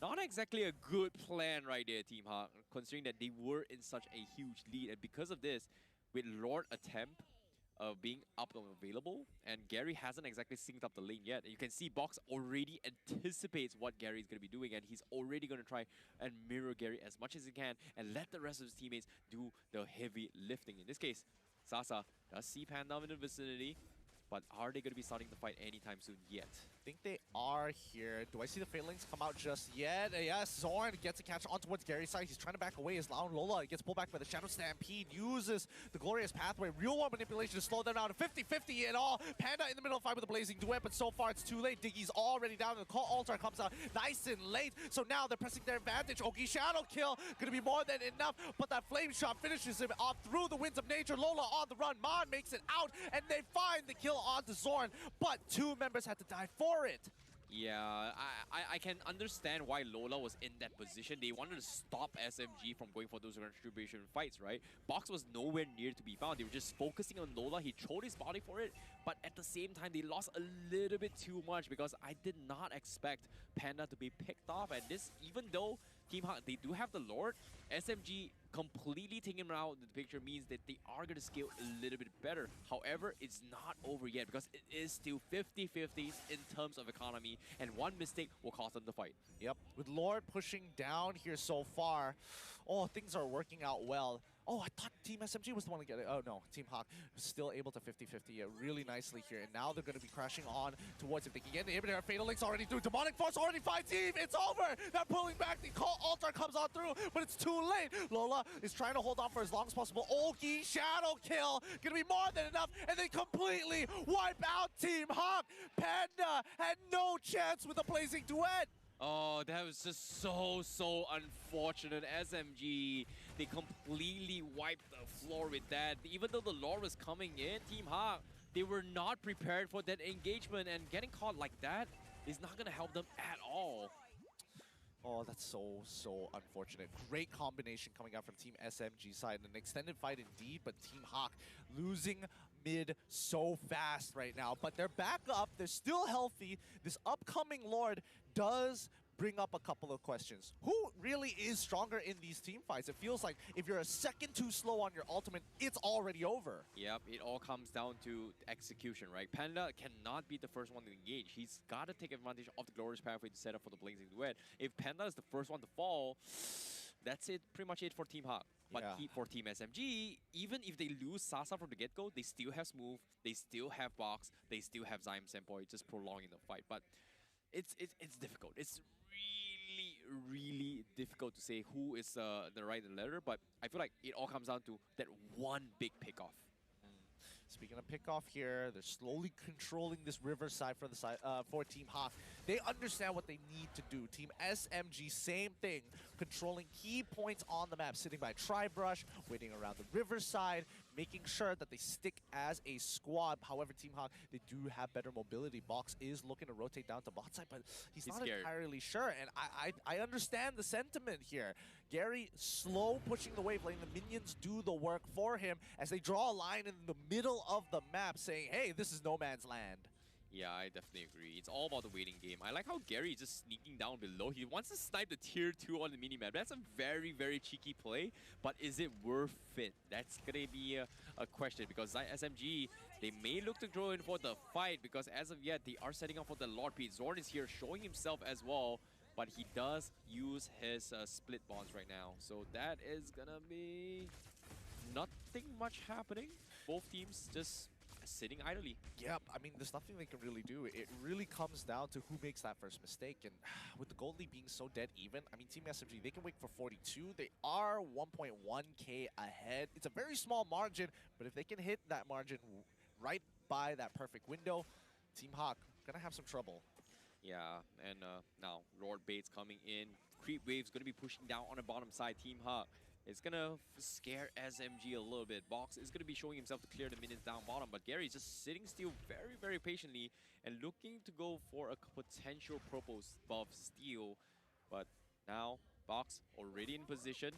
Not exactly a good plan right there, Team HAQ, considering that they were in such a huge lead. And because of this, with Lord attempt being up and available, and Gary hasn't exactly synced up the lane yet. And you can see Box already anticipates what Gary is going to be doing, and he's already going to try and mirror Gary as much as he can and let the rest of his teammates do the heavy lifting. In this case, Sasa does see Panda in the vicinity, but are they going to be starting the fight anytime soon yet? I think they are here. Do I see the Fatalings come out just yet? Yes, Zorn gets a catch on towards Gary's side. He's trying to back away as Lola gets pulled back by the Shadow Stampede, uses the Glorious Pathway, real world manipulation to slow them down to 50-50 in all. Panda in the middle of the fight with a Blazing Duet, but so far it's too late. Diggy's already down, and the Call Altar comes out nice and late. So now they're pressing their advantage. Oki Shadow kill, gonna be more than enough, but that Flame Shot finishes him off through the winds of nature. Lola on the run, Mon makes it out, and they find the kill onto Zorn, but 2 members had to die for it. Yeah, I can understand why Lola was in that position. They wanted to stop SMG from going for those retribution fights, right? Box was nowhere near to be found. They were just focusing on Lola. He threw his body for it, but at the same time, they lost a little bit too much because I did not expect Panda to be picked off. And this, even though Team HAQ, they do have the Lord, SMG completely taking him out of the picture means that they are going to scale a little bit better. However, it's not over yet because it is still 50-50s in terms of economy, and one mistake will cost them the fight. Yep, with Lord pushing down here so far, oh, things are working out well. Oh, I thought Team SMG was the one to get it. Oh no, Team HAQ was still able to 50-50 really nicely here. And now they're going to be crashing on towards if they can get the inhibitor. Fatal Link's already through. Demonic Force already finds Eve. It's over. They're pulling back. The Call Altar comes on through, but it's too late. Lola is trying to hold on for as long as possible. Oki Shadow kill. Going to be more than enough. And they completely wipe out Team HAQ. Panda had no chance with a Blazing Duet. Oh, that was just so unfortunate. SMG, they completely wiped the floor with that. Even though the Lord was coming in, Team HAQ, they were not prepared for that engagement, and getting caught like that is not going to help them at all. Oh, that's so unfortunate. Great combination coming out from Team SMG side. An extended fight indeed, but Team HAQ losing mid so fast right now. But they're back up. They're still healthy. This upcoming Lord does bring up a couple of questions. Who really is stronger in these team fights? It feels like if you're a second too slow on your ultimate, it's already over. Yep, it all comes down to execution, right? Panda cannot be the first one to engage. He's got to take advantage of the Glorious Pathway to set up for the Blazing Duet. If Panda is the first one to fall, that's it, pretty much it for Team HAQ. But for Team SMG, even if they lose Sasa from the get-go, they still have Smooth, they still have Box, they still have Zyme Senpai, just prolonging the fight. But it's difficult. It's really difficult to say who is the right letter, but I feel like it all comes down to that one big pick-off. Speaking of pickoff here, they're slowly controlling this river side for the side for Team HAQ. They understand what they need to do. Team SMG, same thing, controlling key points on the map, sitting by Tri-Brush, waiting around the river side, making sure that they stick as a squad. However, Team HAQ, they do have better mobility. Box is looking to rotate down to bot side, but he's not scared. entirely sure. And I understand the sentiment here. Gary slow pushing the wave, letting the minions do the work for him as they draw a line in the middle of the map saying, hey, this is no man's land. Yeah, I definitely agree. It's all about the waiting game. I like how Gary is just sneaking down below. He wants to snipe the tier 2 on the minimap. That's a very, very cheeky play, but is it worth it? That's going to be a question, because SMG, they may look to go in for the fight, because as of yet, they are setting up for the Lord Pete. Zorn is here showing himself as well, but he does use his split bonds right now. So that is going to be nothing much happening. Both teams just sitting idly. Yep, I mean, there's nothing they can really do. It really comes down to who makes that first mistake. And with the gold lead being so dead even, I mean, Team SMG, they can wait for 42. They are 1.1k ahead. It's a very small margin, but if they can hit that margin right by that perfect window, Team HAQ gonna have some trouble. Yeah, and now Lord Bates coming in. Creep Wave's gonna be pushing down on the bottom side. Team HAQ, it's gonna scare SMG a little bit. Box is gonna be showing himself to clear the minions down bottom, but Gary is just sitting still very, very patiently and looking to go for a potential purple buff steal. But now Box already in position,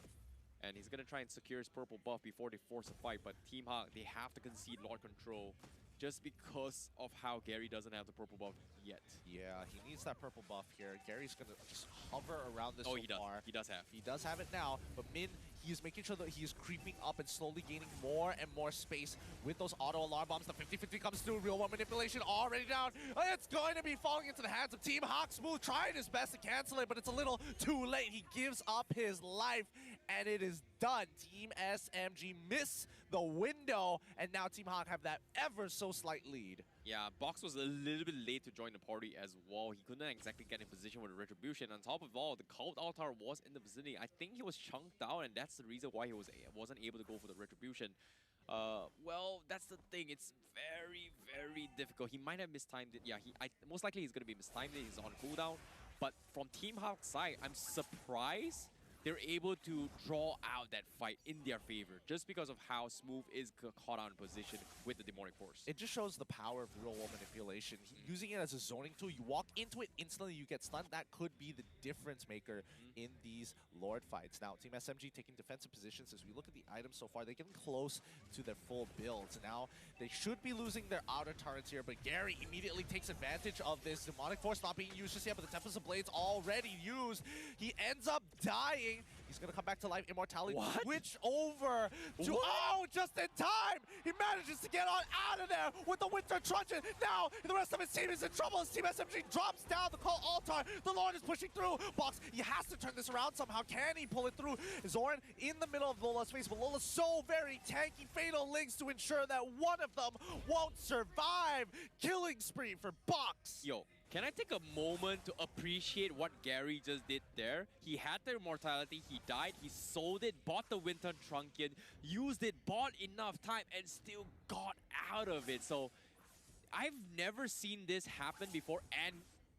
and he's gonna try and secure his purple buff before they force a fight. But Team HAQ, they have to concede Lord control just because of how Gary doesn't have the purple buff yet. Yeah, he needs that purple buff here. Gary's gonna just hover around this. Oh, so he does. far. He does have. He does have it now, but Min, he is making sure that he is creeping up and slowly gaining more and more space with those auto alarm bombs. The 50-50 comes through. Real one manipulation already down. It's going to be falling into the hands of Team HAQ. Smooth trying his best to cancel it, but it's a little too late. He gives up his life, and it is done. Team SMG miss the window, and now Team HAQ have that ever so slight lead. Yeah, Box was a little bit late to join the party as well. He couldn't exactly get in position with the Retribution. On top of all, the Cult Altar was in the vicinity. I think he was chunked out, and that's the reason why he wasn't able to go for the Retribution. Well, that's the thing. It's very, very difficult. He might have mistimed it. Yeah, most likely he's going to be mistimed it. He's on cooldown. But from Team HAQ's side, I'm surprised they're able to draw out that fight in their favor just because of how Smooth is caught out in position with the Demonic Force. It just shows the power of real world manipulation. Using it as a zoning tool, you walk into it, instantly you get stunned. That could be the difference maker in these Lord fights. Now, Team SMG taking defensive positions. As we look at the items so far, they're getting close to their full builds. Now, they should be losing their outer turrets here, but Gary immediately takes advantage of this Demonic Force not being used just yet, but the Tempest of Blades already used. He ends up dying. He's gonna come back to life. Immortality switch over to just in time. He manages to get on out of there with the Winter Truncheon. Now the rest of his team is in trouble as Team SMG drops down the Cult Altar. The Lord is pushing through. Box, he has to turn this around somehow. Can he pull it through? Zorn in the middle of Lola's face, but Lola's so very tanky. Fatal links to ensure that one of them won't survive. Killing spree for Box. Yo, can I take a moment to appreciate what Gary just did there? He had the immortality, he died, he sold it, bought the Winter Truncheon, used it, bought enough time, and still got out of it. So, I've never seen this happen before and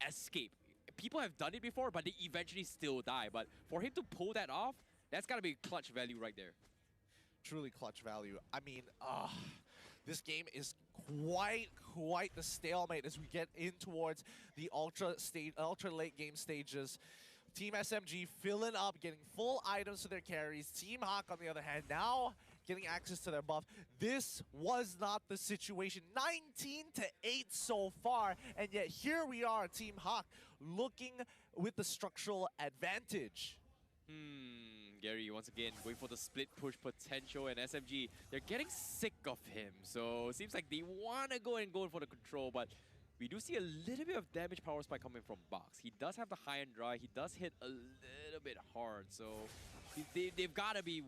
escape. People have done it before, but they eventually still die. But for him to pull that off, that's gotta be clutch value right there. Truly clutch value. I mean, this game is quite the stalemate as we get in towards the ultra late game stages. Team SMG filling up, getting full items to their carries. Team HAQ, on the other hand, now getting access to their buff. This was not the situation. 19-8 so far, and yet here we are, Team HAQ, looking with the structural advantage. Gary, once again, going for the split push potential, and SMG, they're getting sick of him. So it seems like they want to go for the control, but we do see a little bit of damage power spike coming from Box. He does have the high and dry. He does hit a little bit hard, so they've got to be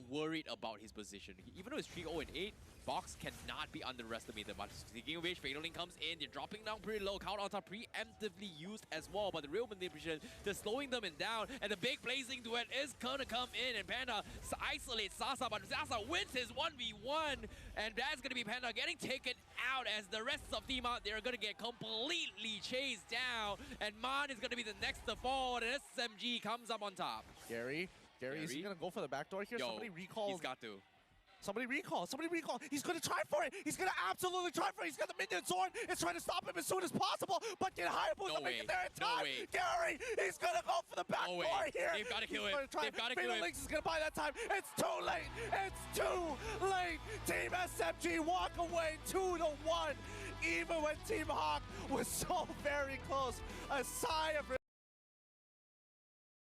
worried about his position. Even though it's 3-0-8, Box cannot be underestimated, but speaking of which, Fatal Link comes in, they're dropping down pretty low, Count on top preemptively used as well, but the real manipulation, just slowing them down, and the big blazing duet is gonna come in, and Panda isolates Sasa, but Sasa wins his 1v1, and that's gonna be Panda getting taken out as the rest of Team Out, they're gonna get completely chased down, and Man is gonna be the next to fall, and SMG comes up on top. Gary, is he gonna go for the backdoor here? Yo, somebody recall. He's got to. Somebody recall. He's gonna try for it. He's gonna absolutely try for it. He's got the minion sword. It's trying to stop him as soon as possible. But can Hayabusa make it there in time? Gary, he's gonna go for the backdoor here. They've got to kill him. They've got to kill him. Lynx is gonna buy that time. It's too late. It's too late. Team SMG walk away 2-1. Even when Team HAQ was so very close. A sigh of relief.